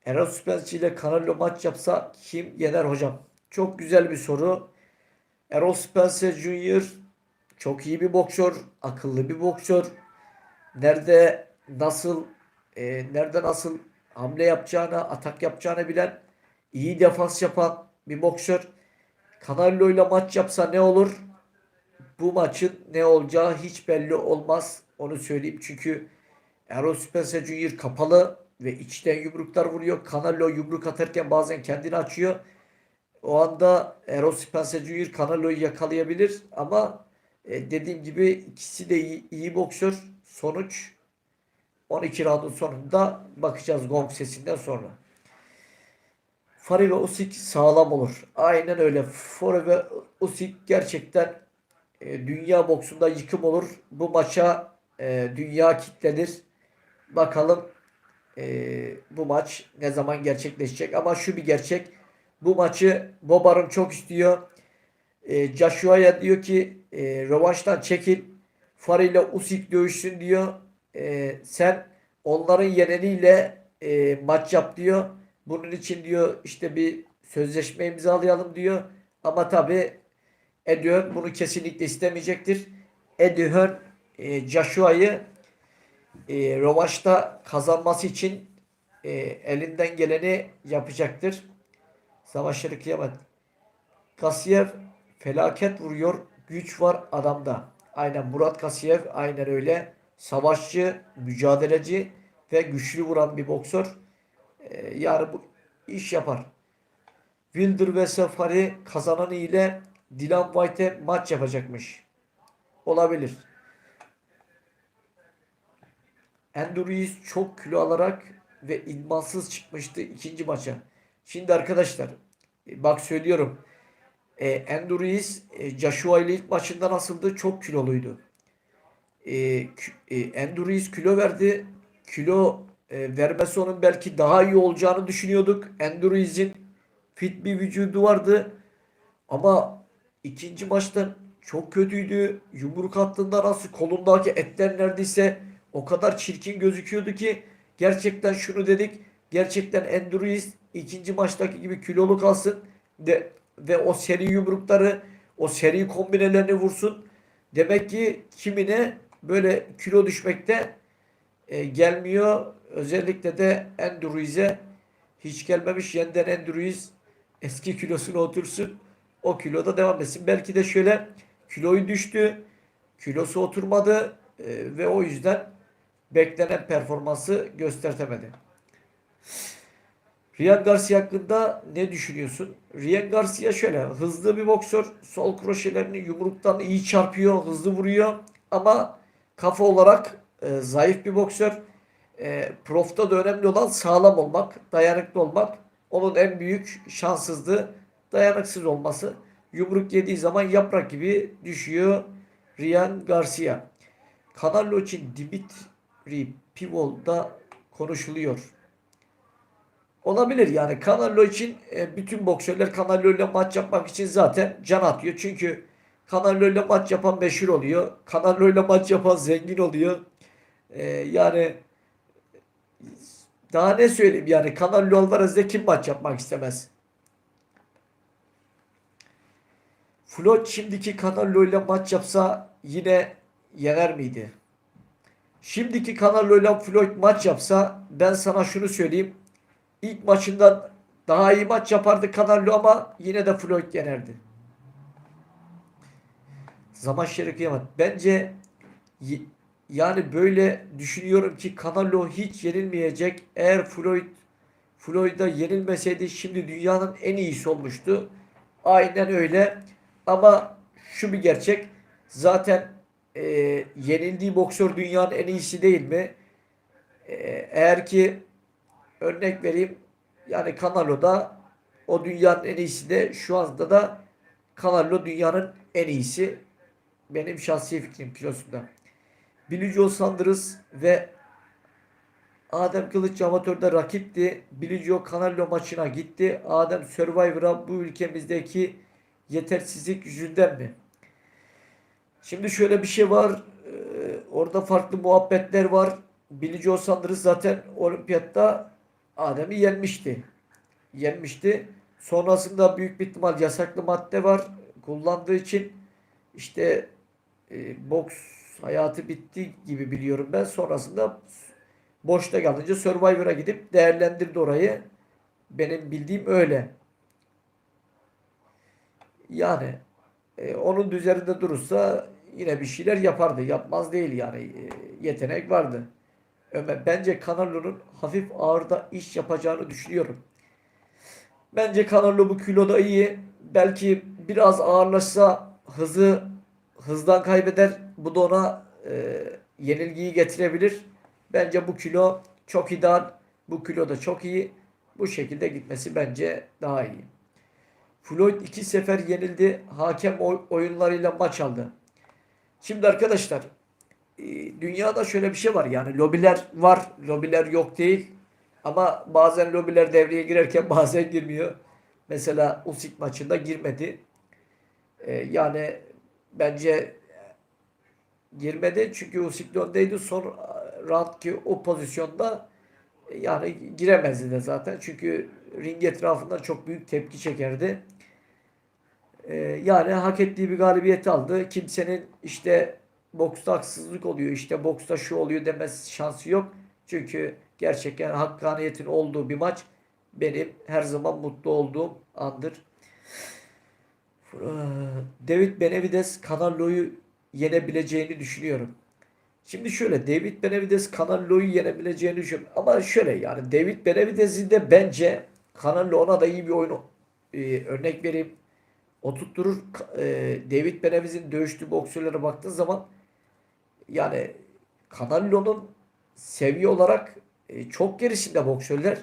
Errol Spence ile Canelo maç yapsa kim yener hocam? Çok güzel bir soru. Errol Spence Jr. çok iyi bir boksör, akıllı bir boksör. Nerede nasıl nerede nasıl hamle yapacağını, atak yapacağını bilen, iyi defans yapan bir boksör. Canelo ile maç yapsa ne olur? Bu maçın ne olacağı hiç belli olmaz. Onu söyleyeyim. Çünkü Errol Spence Jr. kapalı ve içten yumruklar vuruyor. Canelo yumruk atarken bazen kendini açıyor. O anda Errol Spence Jr. Canelo'yu yakalayabilir ama dediğim gibi ikisi de iyi boksör. Sonuç 12 roundun sonunda bakacağız gong sesinden sonra. Fury ve Usyk sağlam olur. Aynen öyle. Fury ve Usyk gerçekten dünya boksunda yıkım olur. Bu maça dünya kitlenir. Bakalım bu maç ne zaman gerçekleşecek. Ama şu bir gerçek. Bu maçı Bobar'ın çok istiyor. Joshua'ya diyor ki rövanştan çekil. Fury ile Usyk dövüşsün diyor. Sen onların yeneniyle maç yap diyor. Bunun için diyor işte bir sözleşme imzalayalım diyor. Ama tabi Eddie Hearn bunu kesinlikle istemeyecektir. Eddie Hearn Joshua'yı rövanşta kazanması için elinden geleni yapacaktır. Savaşları kıyamet. Kasiyev felaket vuruyor. Güç var adamda. Aynen Murat Kasiyev aynen öyle. Savaşçı, mücadeleci ve güçlü vuran bir boksör. Yani bu iş yapar. Wilder ve Safari kazananı ile Dylan White'e maç yapacakmış. Olabilir. Andy Ruiz çok kilo alarak ve idmansız çıkmıştı ikinci maça. Şimdi arkadaşlar bak söylüyorum. Andy Ruiz Joshua ile ilk maçında nasıldı? Çok kiloluydu. Andy Ruiz kilo verdi. Kilo vermesi onun belki daha iyi olacağını düşünüyorduk. Andy Ruiz'in fit bir vücudu vardı. Ama ikinci maçta çok kötüydü. Yumruk attığında nasıl kolundaki etler neredeyse o kadar çirkin gözüküyordu ki gerçekten şunu dedik. Gerçekten Andy Ruiz ikinci maçtaki gibi kilolu kalsın ve o seri yumrukları, o seri kombinelerini vursun. Demek ki kimine böyle kilo düşmekte gelmiyor. Özellikle de Andy Ruiz'e hiç gelmemiş. Yeniden Andy Ruiz eski kilosuna otursun. O kiloda devam etsin. Belki de şöyle kiloyu düştü. Kilosu oturmadı ve o yüzden beklenen performansı göstertemedi. Ryan Garcia hakkında ne düşünüyorsun? Ryan Garcia şöyle hızlı bir boksör. Sol kroşelerini yumruktan iyi çarpıyor. Hızlı vuruyor. Ama kafa olarak zayıf bir boksör. Prof'ta da önemli olan sağlam olmak. Dayanıklı olmak. Onun en büyük şanssızlığı dayanıksız olması. Yumruk yediği zaman yaprak gibi düşüyor Ryan Garcia. Canelo için Dimitri Pivol'da konuşuluyor. Olabilir yani Canelo için bütün boksörler Canelo ile maç yapmak için zaten can atıyor. Çünkü Canelo ile maç yapan meşhur oluyor. Canelo ile maç yapan zengin oluyor. Yani daha ne söyleyeyim yani Canelo Alvarez'le kim maç yapmak istemez? Floyd şimdiki Canelo ile maç yapsa yine yener miydi? Şimdiki Canelo ile Floyd maç yapsa ben sana şunu söyleyeyim. İlk maçından daha iyi maç yapardı Canelo ama yine de Floyd yenerdi. Zaman şerif kıyamet. Bence yani böyle düşünüyorum ki Canelo hiç yenilmeyecek. Eğer Floyd'a yenilmeseydi şimdi dünyanın en iyisi olmuştu. Aynen öyle. Ama şu bir gerçek. Zaten e, yenildiği boksör dünyanın en iyisi değil mi? Eğer ki örnek vereyim yani Canelo da o dünyanın en iyisi de şu anda da Canelo dünyanın en iyisi. Benim şahsi fikrim kilosunda. Billy Joe Saunders ve Adem Kılıç amatörde rakipti. Billy Joe Canelo maçına gitti. Adem Survivor'a bu ülkemizdeki yetersizlik yüzünden mi? Şimdi şöyle bir şey var. Orada farklı muhabbetler var. Billy Joe Saunders zaten olimpiyatta Adem'i yenmişti. Sonrasında büyük bir ihtimal yasaklı madde var. Kullandığı için işte boks hayatı bitti gibi biliyorum ben. Sonrasında boşta kalınca Survivor'a gidip değerlendirdi orayı. Benim bildiğim öyle. Yani onun üzerinde durursa yine bir şeyler yapardı. Yapmaz değil yani. Yetenek vardı. Bence Canelo'nun hafif ağırda iş yapacağını düşünüyorum. Bence Canelo bu kiloda iyi. Belki biraz ağırlaşsa hızdan kaybeder. Bu da ona yenilgiyi getirebilir. Bence bu kilo çok ideal. Bu kilo da çok iyi. Bu şekilde gitmesi bence daha iyi. Floyd 2 sefer yenildi. Hakem oyunlarıyla maç aldı. Şimdi arkadaşlar dünyada şöyle bir şey var. Yani lobiler var. Lobiler yok değil. Ama bazen lobiler devreye girerken bazen girmiyor. Mesela Usyk maçında girmedi. Yani bence girmedi çünkü Usyk öndeydi. Son round ki o pozisyonda yani giremezdi de zaten. Çünkü ring etrafından çok büyük tepki çekerdi. Yani hak ettiği bir galibiyet aldı. Kimsenin işte boksta haksızlık oluyor, işte boksta şu oluyor demesi şansı yok. Çünkü gerçekten hakkaniyetin olduğu bir maç benim her zaman mutlu olduğum andır. David Benavidez Canelo'yu yenebileceğini düşünüyorum. Şimdi şöyle David Benavidez Canelo'yu yenebileceğini düşünüyorum. Ama şöyle yani David Benavidez'in de bence Canelo ona da iyi bir oyun örnek vereyim. Oturtturur. David Benavidez'in dövüştüğü boksörlere baktığın zaman yani Canelo'nun seviye olarak çok gerisinde boksörler.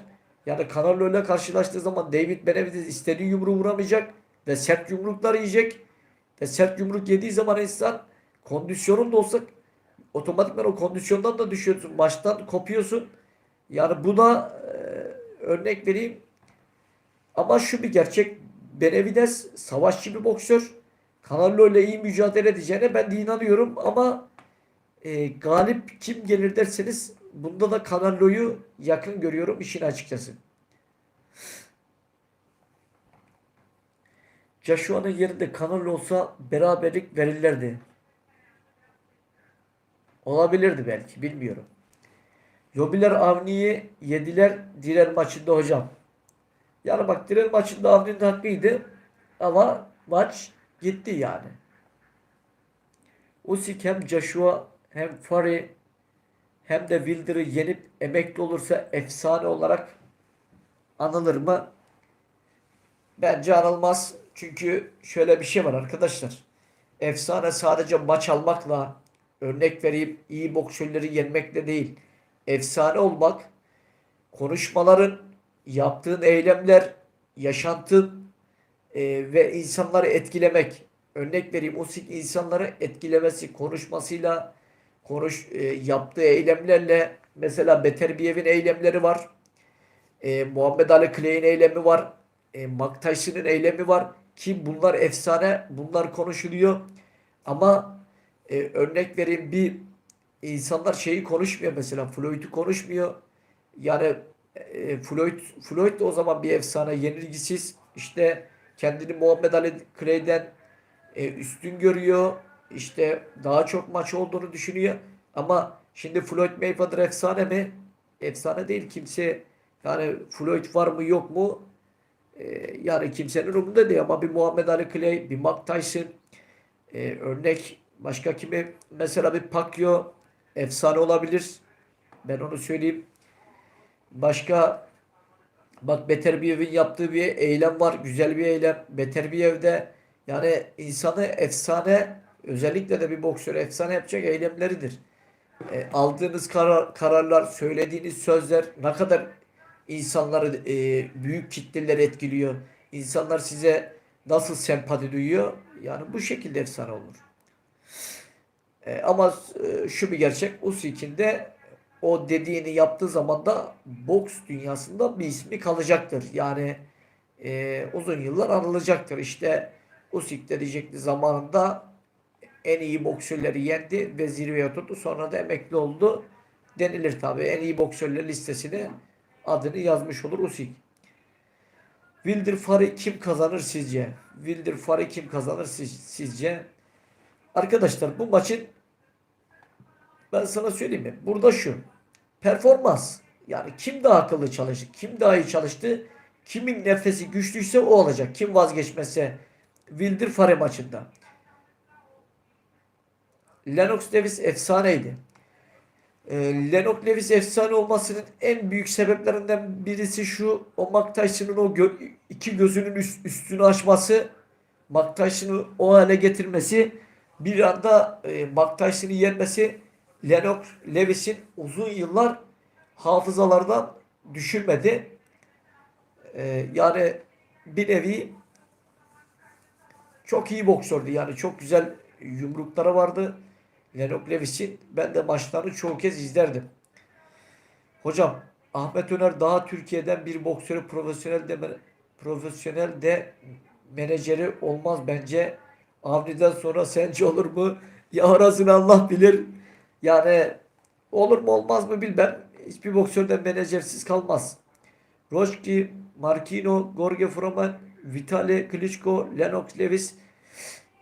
Yani Canelo ile karşılaştığı zaman David Benavidez istediği yumruğu vuramayacak ve sert yumruklar yiyecek. Ve sert yumruk yediği zaman insan kondisyonun da olsa otomatikman o kondisyondan da düşüyorsun. Maçtan kopuyorsun. Yani buna örnek vereyim. Ama şu bir gerçek. Benavidez savaşçı bir boksör. Canelo ile iyi mücadele edeceğine ben de inanıyorum. Ama galip kim gelir derseniz bunda da Canelo'yu yakın görüyorum işin açıkçası. Joshua'nın yerinde Canelo olsa beraberlik verirlerdi. Olabilirdi belki bilmiyorum. Yobiler Avni'yi yediler Diren maçında hocam. Yani bak Diren maçında Avni'nin hakkıydı ama maç gitti yani. Usyk hem Joshua hem Fury hem de Wilder'ı yenip emekli olursa efsane olarak anılır mı? Bence anılmaz. Çünkü şöyle bir şey var arkadaşlar. Efsane sadece maç almakla, örnek vereyim iyi boksörleri yenmekle değil. Efsane olmak, konuşmaların, yaptığın eylemler, yaşantın ve insanları etkilemek. Örnek vereyim Usyk insanları etkilemesi, konuşmasıyla, yaptığı eylemlerle mesela Beterbiyev'in eylemleri var. Muhammed Ali Clay'in eylemi var. Mike Tyson'ın eylemi var. Ki bunlar efsane. Bunlar konuşuluyor. Ama örnek vereyim bir insanlar şeyi konuşmuyor mesela. Floyd'u konuşmuyor. Yani Floyd de o zaman bir efsane. Yenilgisiz. İşte kendini Muhammed Ali Clay'den üstün görüyor. İşte daha çok maç olduğunu düşünüyor. Ama şimdi Floyd Mayweather efsane mi? Efsane değil. Kimse yani Floyd var mı yok mu? Yani kimsenin umurunda değil. Ama bir Muhammed Ali Clay, bir Mike Tyson, örnek başka kimi? Mesela bir Pacquiao efsane olabilir. Ben onu söyleyeyim. Başka bak Beterbiyev'in yaptığı bir eylem var. Güzel bir eylem. Beterbiyev'de yani insanı efsane, özellikle de bir boksör efsane yapacak eylemleridir. Aldığınız kararlar, söylediğiniz sözler ne kadar insanları, büyük kitleleri etkiliyor. İnsanlar size nasıl sempati duyuyor? Yani bu şekilde efsane olur. Ama şu bir gerçek, Usyk'in de o dediğini yaptığı zaman da boks dünyasında bir ismi kalacaktır. Yani uzun yıllar anılacaktır. İşte Usyk de diyecekti zamanında en iyi boksörleri yendi ve zirveye oturdu. Sonra da emekli oldu denilir tabii. En iyi boksörler listesine adını yazmış olur Usyk. Wilder Fury kim kazanır sizce? Wilder Fury kim kazanır sizce? Arkadaşlar bu maçın ben sana söyleyeyim mi? Burada şu. Performans. Yani kim daha akıllı çalıştı, kim daha iyi çalıştı, kimin nefesi güçlüyse o olacak. Kim vazgeçmezse Wilder Fury maçında. Lennox Lewis efsaneydi. Lennox Lewis efsane olmasının en büyük sebeplerinden birisi şu. O Mike Tyson'ın o iki gözünün üstünü açması, Mike Tyson'ı o hale getirmesi, bir anda Mike Tyson'ı yenmesi Lennox Lewis'in uzun yıllar hafızalardan düşürmedi. Yani bir nevi çok iyi boksördü. Yani çok güzel yumrukları vardı. Lennox Lewis'in ben de maçlarını çoğu kez izlerdim. Hocam Ahmet Öner daha Türkiye'den bir boksörü profesyonel de menajeri olmaz bence. Avni'den sonra sence olur mu? Ya orasını Allah bilir. Yani olur mu olmaz mı bilmem. Hiçbir boksörden menajersiz kalmaz. Roşki, Markino, Gorge Foreman, Vitali Klitschko, Lennox Lewis.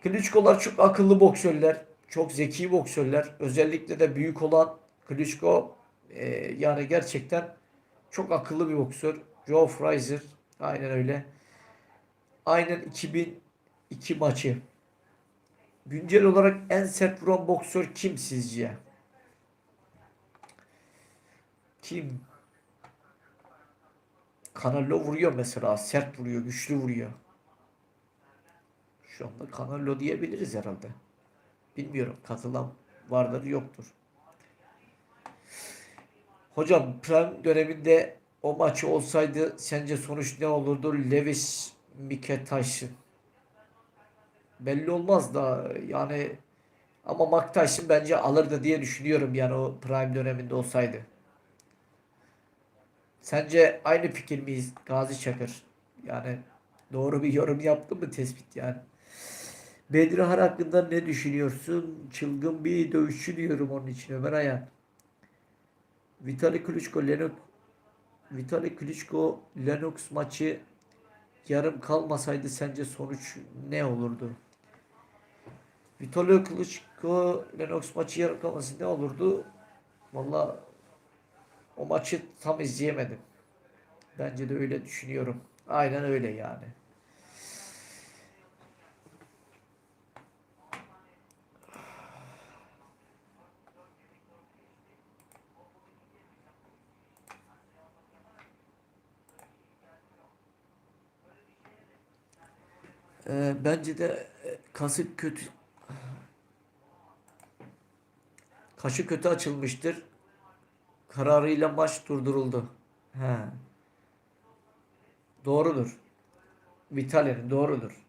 Klitschko'lar çok akıllı boksörler. Çok zeki boksörler. Özellikle de büyük olan Klitschko yani gerçekten çok akıllı bir boksör. Joe Frazier. Aynen öyle. Aynen 2002 maçı. Güncel olarak en sert vuran boksör kim sizce? Kim? Canelo vuruyor mesela. Sert vuruyor. Güçlü vuruyor. Şu anda Canelo diyebiliriz herhalde. Bilmiyorum. Katılan vardır yoktur. Hocam Prime döneminde o maçı olsaydı sence sonuç ne olurdu? Lewis Mike Tyson. Belli olmaz da yani ama Mike Tyson bence alırdı diye düşünüyorum yani o Prime döneminde olsaydı. Sence aynı fikir miyiz Gazi Çakır? Yani doğru bir yorum yaptı mı tespit yani? Bedirhan hakkında ne düşünüyorsun? Çılgın bir dövüşçü diyorum onun için Ömer Ayan. Vitali Klitschko Lennox Vitali Klitschko Lennox maçı yarım kalmasaydı sence sonuç ne olurdu? Vitali Klitschko Lennox maçı yarım kalması ne olurdu? Valla o maçı tam izleyemedim. Bence de öyle düşünüyorum. Aynen öyle yani. Bence de kasık kötü kaşı kötü açılmıştır. Kararıyla maç durduruldu. He, doğrudur. Vitali'nin doğrudur.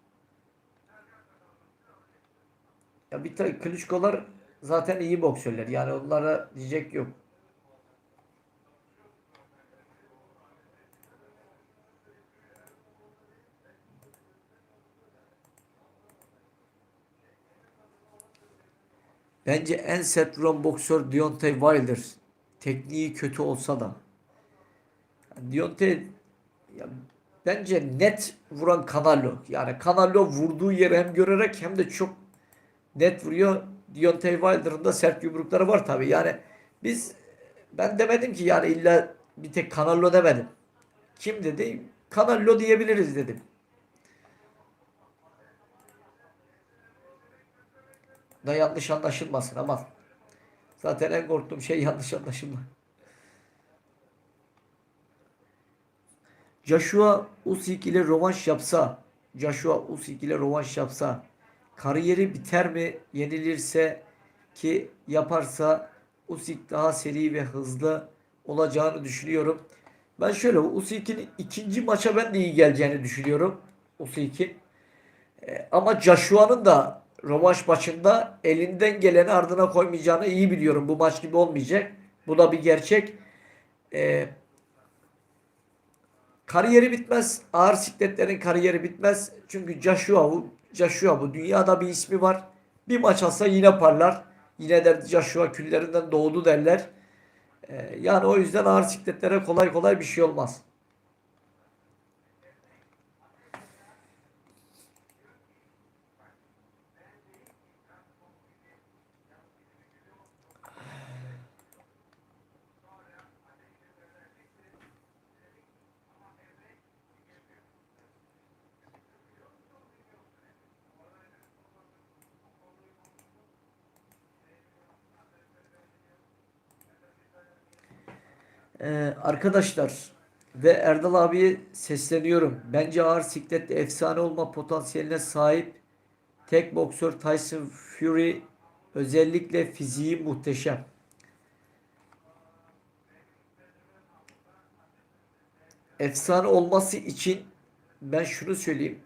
Ya Vitali Klitschko'lar zaten iyi boksörler. Yani onlara diyecek yok. Bence en sert vuran boksör Deontay Wilder. Tekniği kötü olsa da. Deontay ya bence net vuran Canelo. Yani Canelo vurduğu yeri hem görerek hem de çok net vuruyor. Deontay Wilder'ın da sert yumrukları var tabii. Yani biz ben demedim ki yani illa bir tek Canelo demedim. Kim dedi? Canelo diyebiliriz dedim. Da yanlış anlaşılmasın ama zaten en korktuğum şey yanlış anlaşılma. Joshua Usyk ile rövanş yapsa, Joshua Usyk ile rövanş yapsa kariyeri biter mi? Yenilirse ki yaparsa Usyk daha seri ve hızlı olacağını düşünüyorum. Ben şöyle Usyk'in ikinci maça ben de iyi geleceğini düşünüyorum. Usyk'in. Ama Joshua'nın da rövanş maçında elinden geleni ardına koymayacağını iyi biliyorum. Bu maç gibi olmayacak. Bu da bir gerçek. E, Kariyeri bitmez. Ağır sikletlerin kariyeri bitmez. Çünkü Joshua bu. Dünyada bir ismi var. Bir maç alsa yine parlar. Yine der Joshua küllerinden doğdu derler. Yani o yüzden ağır sikletlere kolay kolay bir şey olmaz. Arkadaşlar ve Erdal abiye sesleniyorum. Bence ağır siklette efsane olma potansiyeline sahip tek boksör Tyson Fury, özellikle fiziği muhteşem. Efsane olması için ben şunu söyleyeyim.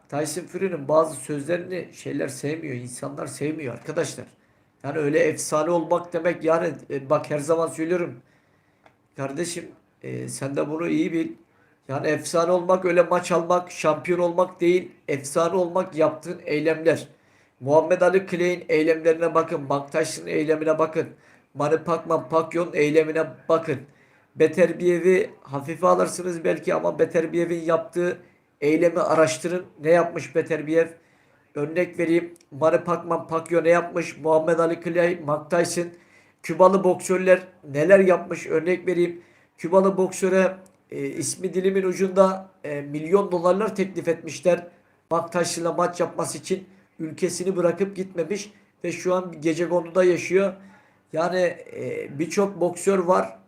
Tyson Fury'nin bazı sözlerini şeyler sevmiyor. İnsanlar sevmiyor arkadaşlar. Yani öyle efsane olmak demek yani bak her zaman söylüyorum. Kardeşim sen de bunu iyi bil. Yani efsane olmak öyle maç almak, şampiyon olmak değil. Efsane olmak yaptığın eylemler. Muhammed Ali Clay'in eylemlerine bakın. Mike Tyson'ın eylemine bakın. Manny Pacquiao'nun eylemine bakın. Beterbiyev'i hafife alırsınız belki ama Beterbiyev'in yaptığı eylemi araştırın. Ne yapmış Beterbiyev? Örnek vereyim. Manny Pacquiao ne yapmış? Muhammed Ali Clay, Mike Tyson. Kübalı boksörler neler yapmış? Örnek vereyim. Kübalı boksöre ismi dilimin ucunda milyon dolarlar teklif etmişler. Mike Tyson'la maç yapması için ülkesini bırakıp gitmemiş ve şu an gecekonduda yaşıyor. Yani birçok boksör var.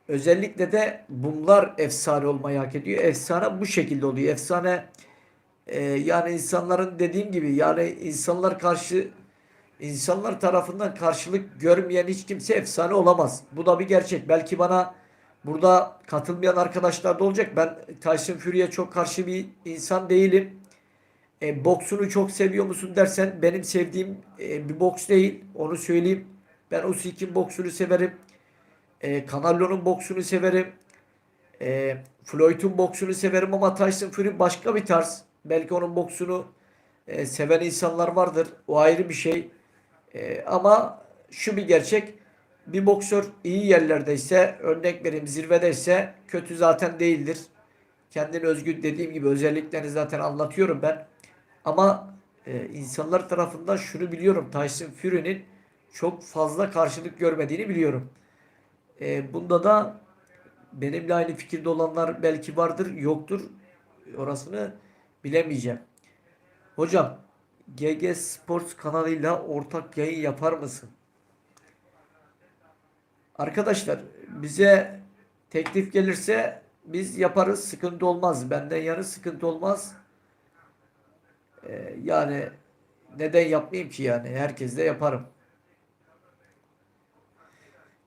Özellikle de bunlar efsane olmayı hak ediyor. Efsane bu şekilde oluyor. Efsane yani insanların dediğim gibi yani insanlar tarafından karşılık görmeyen hiç kimse efsane olamaz. Bu da bir gerçek. Belki bana burada katılmayan arkadaşlar da olacak. Ben Tyson Fury'ye çok karşı bir insan değilim. Boksunu çok seviyor musun dersen benim sevdiğim bir boks değil. Onu söyleyeyim. Ben Usyk'in boksunu severim. Canelo'nun boksunu severim. Floyd'un boksunu severim ama Tyson Fury başka bir tarz. Belki onun boksunu seven insanlar vardır. O ayrı bir şey. Ama şu bir gerçek. Bir boksör iyi yerlerdeyse, örnek vereyim zirvedeyse kötü zaten değildir. Kendine özgü dediğim gibi özelliklerini zaten anlatıyorum ben. Ama insanlar tarafından şunu biliyorum. Tyson Fury'nin çok fazla karşılık görmediğini biliyorum. Bunda da benimle aynı fikirde olanlar belki vardır, yoktur. Orasını bilemeyeceğim. Hocam, GG Sports kanalıyla ortak yayın yapar mısın? Arkadaşlar, bize teklif gelirse biz yaparız. Sıkıntı olmaz. Benden yana sıkıntı olmaz. Yani neden yapmayayım ki yani? Herkesle yaparım.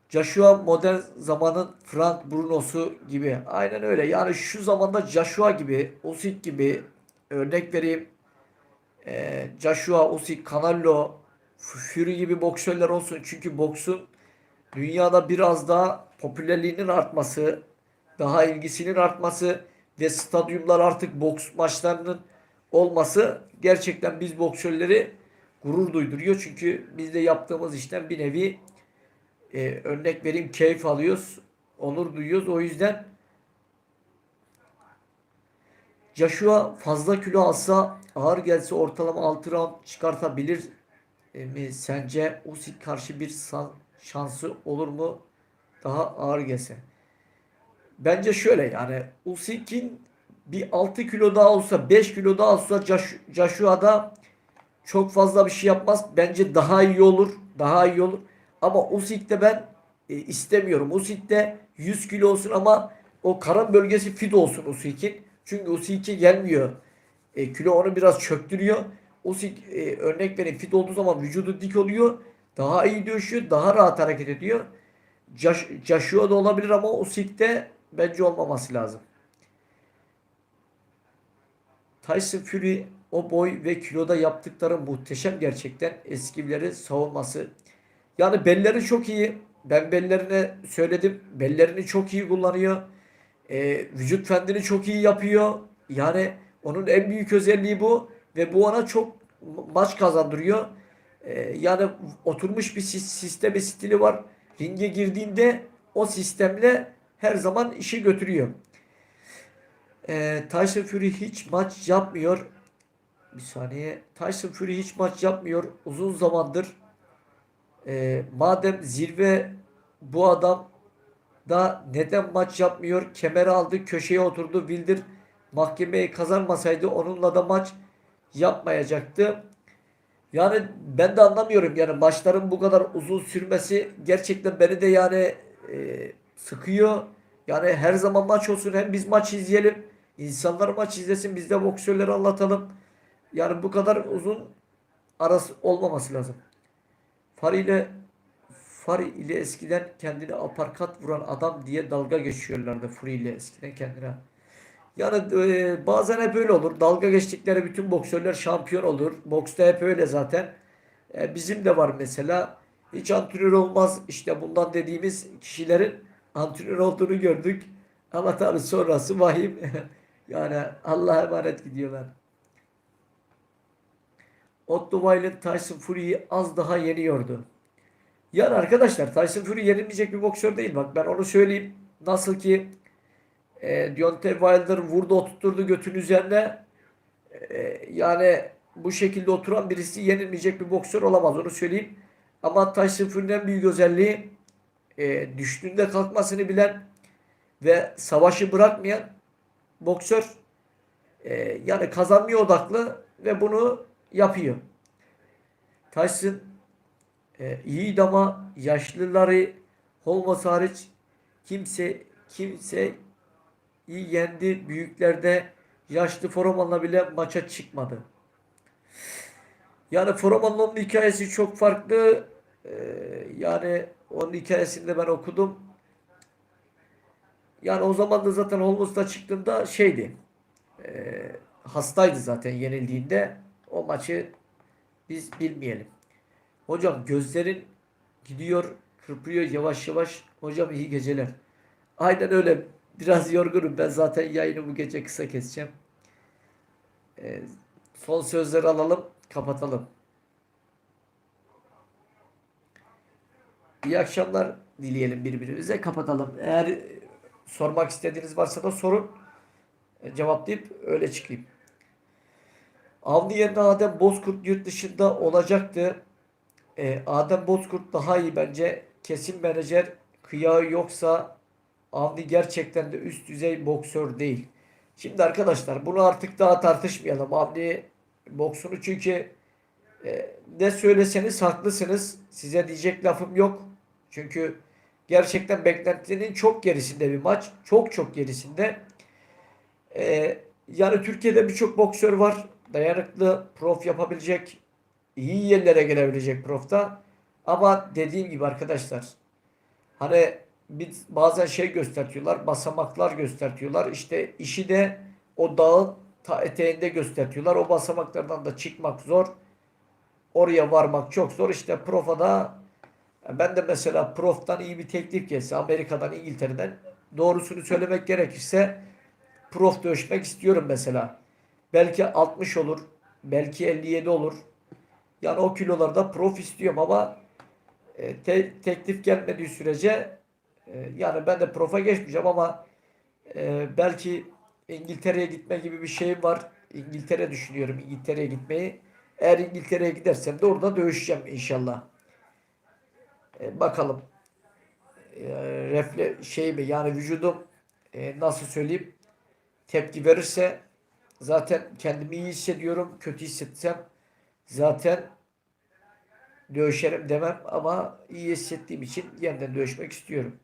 Joshua modern zamanın Frank Bruno'su gibi. Aynen öyle. Yani şu zamanda Joshua gibi, Usyk gibi örnek vereyim. Joshua, Usyk, Canelo, Fury gibi boksörler olsun. Çünkü boksun dünyada biraz daha popülerliğinin artması, daha ilgisinin artması ve stadyumlar artık boks maçlarının olması gerçekten biz boksörleri gurur duyduruyor. Çünkü biz de yaptığımız işten bir nevi örnek vereyim keyif alıyoruz, onur duyuyoruz. O yüzden Joshua fazla kilo alsa, ağır gelse ortalama 6 round çıkartabilir mi? Sence Usyk karşı bir şansı olur mu? Daha ağır gelse. Bence şöyle, yani Usyk'in bir 6 kilo daha olsa, 5 kilo daha olsa Joshua'da çok fazla bir şey yapmaz. Bence daha iyi olur. Daha iyi olur. Ama Usyk'te ben istemiyorum. Usyk'te 100 kilo olsun ama o karın bölgesi fit olsun Usyk'in. Çünkü Usyk'e gelmiyor. Kilo onu biraz çöktürüyor. Usyk örnek vereyim, fit olduğu zaman vücudu dik oluyor. Daha iyi dövüşüyor. Daha rahat hareket ediyor. Joshua da olabilir ama Usyk'te bence olmaması lazım. Tyson Fury o boy ve kiloda yaptıkları muhteşem gerçekten. Eskileri savunması. Yani belleri çok iyi. Ben bellerine söyledim. Bellerini çok iyi kullanıyor. Vücut kendini çok iyi yapıyor. Yani onun en büyük özelliği bu. Ve bu ona çok maç kazandırıyor. Yani oturmuş bir sistemi, stili var. Ringe girdiğinde o sistemle her zaman işi götürüyor. Tyson Fury hiç maç yapmıyor. Bir saniye. Tyson Fury hiç maç yapmıyor. Uzun zamandır. Madem zirve bu adam da neden maç yapmıyor? Kemeri aldı, köşeye oturdu. Wilder mahkemeyi kazanmasaydı onunla da maç yapmayacaktı. Yani ben de anlamıyorum. Yani maçların bu kadar uzun sürmesi gerçekten beni de yani sıkıyor. Yani her zaman maç olsun. Hem biz maç izleyelim. İnsanlar maç izlesin. Biz de boksörleri anlatalım. Yani bu kadar uzun arası olmaması lazım. Fari ile Fari ile eskiden kendini aparkat vuran adam diye dalga geçiyorlardı Fury ile eskiden kendine. Yani bazen hep öyle olur. Dalga geçtikleri bütün boksörler şampiyon olur. Boksta hep öyle zaten. Bizim de var mesela. Hiç antrenör olmaz. İşte bundan dediğimiz kişilerin antrenör olduğunu gördük. Ama tabii sonrası vahim. Yani Allah'a emanet gidiyorlar. Otto Wallin Tyson Fury'yi az daha yeniyordu. Yani arkadaşlar Tyson Fury yenilmeyecek bir boksör değil. Bak ben onu söyleyeyim. Nasıl ki Deontay Wilder vurdu oturtturdu götünün üzerine. Yani bu şekilde oturan birisi yenilmeyecek bir boksör olamaz. Onu söyleyeyim. Ama Tyson Fury'nin en büyük özelliği düştüğünde kalkmasını bilen ve savaşı bırakmayan boksör. Yani kazanmaya odaklı ve bunu yapıyor. Tyson iyiydi ama yaşlıları Holmes hariç kimse iyi yendi. Büyüklerde yaşlı Foreman'la bile maça çıkmadı. Yani Foreman'ın onun hikayesi çok farklı. Yani onun hikayesini de ben okudum. Yani o zaman da zaten Holmes'ta çıktığında şeydi. Hastaydı zaten yenildiğinde. O maçı biz bilmeyelim. Hocam gözlerin gidiyor, kırpıyor yavaş yavaş. Hocam iyi geceler. Aynen öyle. Biraz yorgunum. Ben zaten yayını bu gece kısa keseceğim. Ee, Son sözleri alalım. Kapatalım. İyi akşamlar dileyelim birbirimize. Kapatalım. Eğer sormak istediğiniz varsa da sorun. Cevaplayıp öyle çıkayım. Avni yerine Adem Bozkurt yurt dışında olacaktı. Adem Bozkurt daha iyi bence. Kesin menajer kıyağı yoksa Avni gerçekten de üst düzey boksör değil. Şimdi arkadaşlar bunu artık daha tartışmayalım. Avni boksunu çünkü ne söyleseniz haklısınız. Size diyecek lafım yok. Çünkü gerçekten beklentinin çok gerisinde bir maç. Çok çok gerisinde. Yani Türkiye'de birçok boksör var. Dayanıklı, prof yapabilecek, iyi yerlere gelebilecek profta. Ama dediğim gibi arkadaşlar, hani bazen şey gösteriyorlar, basamaklar gösteriyorlar. İşte işi de o dağın eteğinde gösteriyorlar. O basamaklardan da çıkmak zor. Oraya varmak çok zor. İşte profa da ben de mesela proftan iyi bir teklif gelse Amerika'dan, İngiltere'den doğrusunu söylemek gerekirse prof dövüşmek istiyorum mesela. Belki 60 olur. Belki 57 olur. Yani o kilolarda prof istiyorum ama teklif gelmediği sürece yani ben de profa geçmeyeceğim ama belki İngiltere'ye gitme gibi bir şeyim var. İngiltere düşünüyorum, İngiltere'ye gitmeyi. Eğer İngiltere'ye gidersem de orada dövüşeceğim inşallah. Bakalım. Şey mi yani vücudum nasıl söyleyeyim tepki verirse zaten kendimi iyi hissediyorum. Kötü hissetsem zaten dövüşerim demem ama iyi hissettiğim için yeniden dövüşmek istiyorum.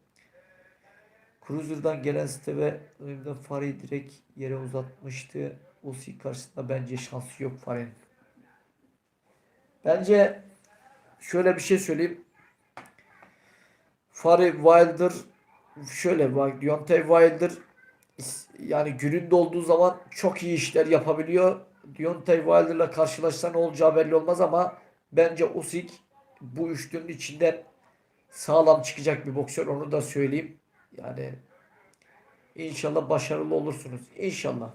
Cruiser'dan gelen Steve önümde Fare'yi direkt yere uzatmıştı. Usyk karşısında bence şansı yok Fare'nin. Bence şöyle bir şey söyleyeyim. Fury Wilder şöyle bak Deontay Wilder yani gününde olduğu zaman çok iyi işler yapabiliyor. Deontay Wilder'la karşılaşsa ne olacağı belli olmaz ama bence Usyk bu üçlünün içinden sağlam çıkacak bir boksör, onu da söyleyeyim. Yani inşallah başarılı olursunuz. İnşallah.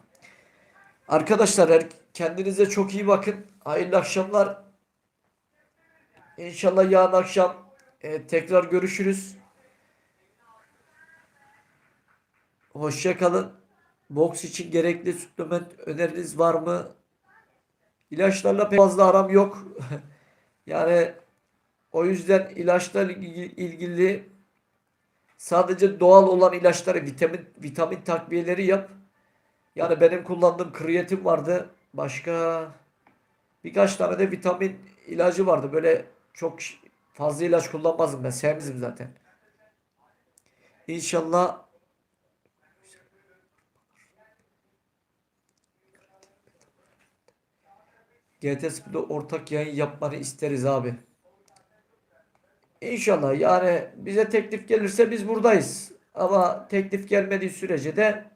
Arkadaşlar kendinize çok iyi bakın. Hayırlı akşamlar. İnşallah yarın akşam tekrar görüşürüz. Hoşça kalın. Boks için gerekli suplement öneriniz var mı? İlaçlarla pek fazla aram yok. Yani o yüzden ilaçlarla ilgili sadece doğal olan ilaçları, vitamin takviyeleri yap. Yani benim kullandığım kreatin vardı. Başka birkaç tane de vitamin ilacı vardı. Böyle çok fazla ilaç kullanmazdım ben. Sevmezim zaten. İnşallah GT Speed'de ortak yayın yapmanı isteriz abi. İnşallah yani bize teklif gelirse biz buradayız. Ama teklif gelmediği sürece de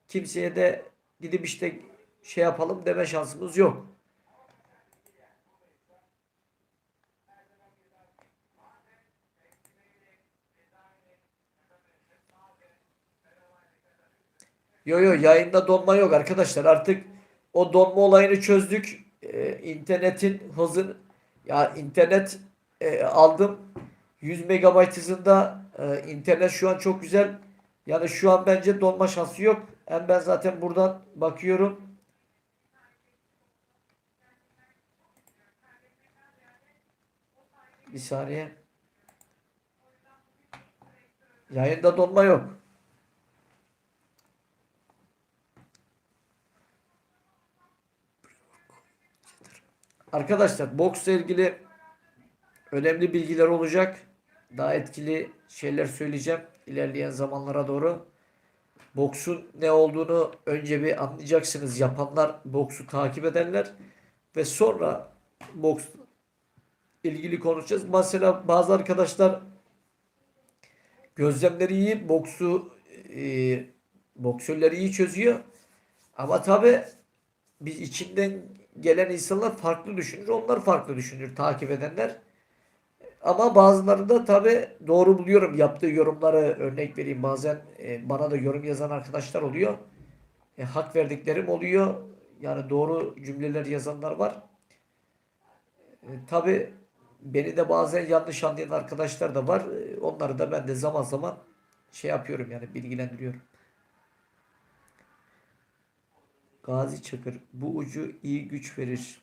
kimseye de gidip işte şey yapalım deme şansımız yok. Yo yo yayında donma yok arkadaşlar. Artık o donma olayını çözdük. İnternetin hızın ya internet aldım. 100 megabayt hızında internet şu an çok güzel. Yani şu an bence donma şansı yok. Hem ben zaten buradan bakıyorum. Bir saniye. Yayında donma yok. Arkadaşlar boksla ilgili önemli bilgiler olacak. Daha etkili şeyler söyleyeceğim ilerleyen zamanlara doğru. Boksun ne olduğunu önce bir anlayacaksınız. Yapanlar boksu takip edenler ve sonra boks ilgili konuşacağız. Mesela bazı arkadaşlar gözlemleri iyi, boksörleri iyi çözüyor. Ama tabi biz içinden gelen insanlar farklı düşünür. Onlar farklı düşünür takip edenler. Ama bazıları da tabi doğru buluyorum. Yaptığı yorumları örnek vereyim. Bazen bana da yorum yazan arkadaşlar oluyor. Hak verdiklerim oluyor. Yani doğru cümleler yazanlar var. Tabi beni de bazen yanlış anlayan arkadaşlar da var. Onları da ben de zaman zaman şey yapıyorum yani bilgilendiriyorum. Gazi Çakır. Bu ucu iyi güç verir.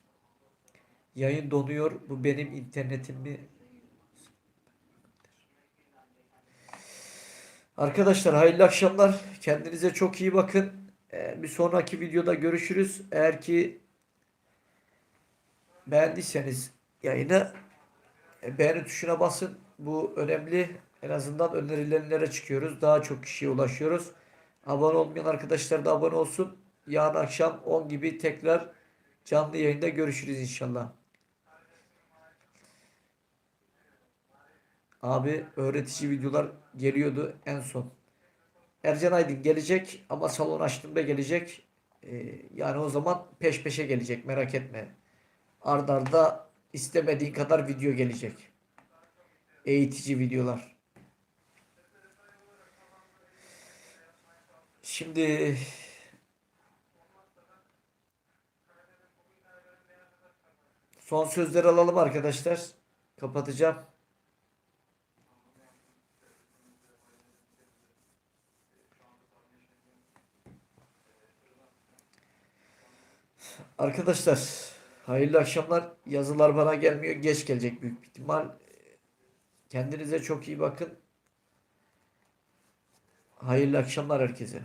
Yayın donuyor. Bu benim internetim mi? Arkadaşlar hayırlı akşamlar. Kendinize çok iyi bakın. Bir sonraki videoda görüşürüz. Eğer ki beğendiyseniz yayını beğeni tuşuna basın. Bu önemli. En azından önerilenlere çıkıyoruz. Daha çok kişiye ulaşıyoruz. Abone olmayan arkadaşlar da abone olsun. Yarın akşam 10 gibi tekrar canlı yayında görüşürüz inşallah. Abi öğretici videolar geliyordu en son. Ercan Aydın gelecek ama salon açtığımda gelecek. Yani o zaman peş peşe gelecek merak etme. Arda arda istemediğin kadar video gelecek. Eğitici videolar. Şimdi son sözleri alalım arkadaşlar. Kapatacağım. Arkadaşlar hayırlı akşamlar. Yazılar bana gelmiyor. Geç gelecek büyük bir ihtimal. Kendinize çok iyi bakın. Hayırlı akşamlar herkese.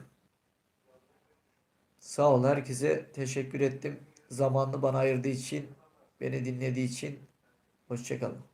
Sağ ol, herkese teşekkür ettim. Zamanını bana ayırdığı için, beni dinlediği için. Hoşça kalın.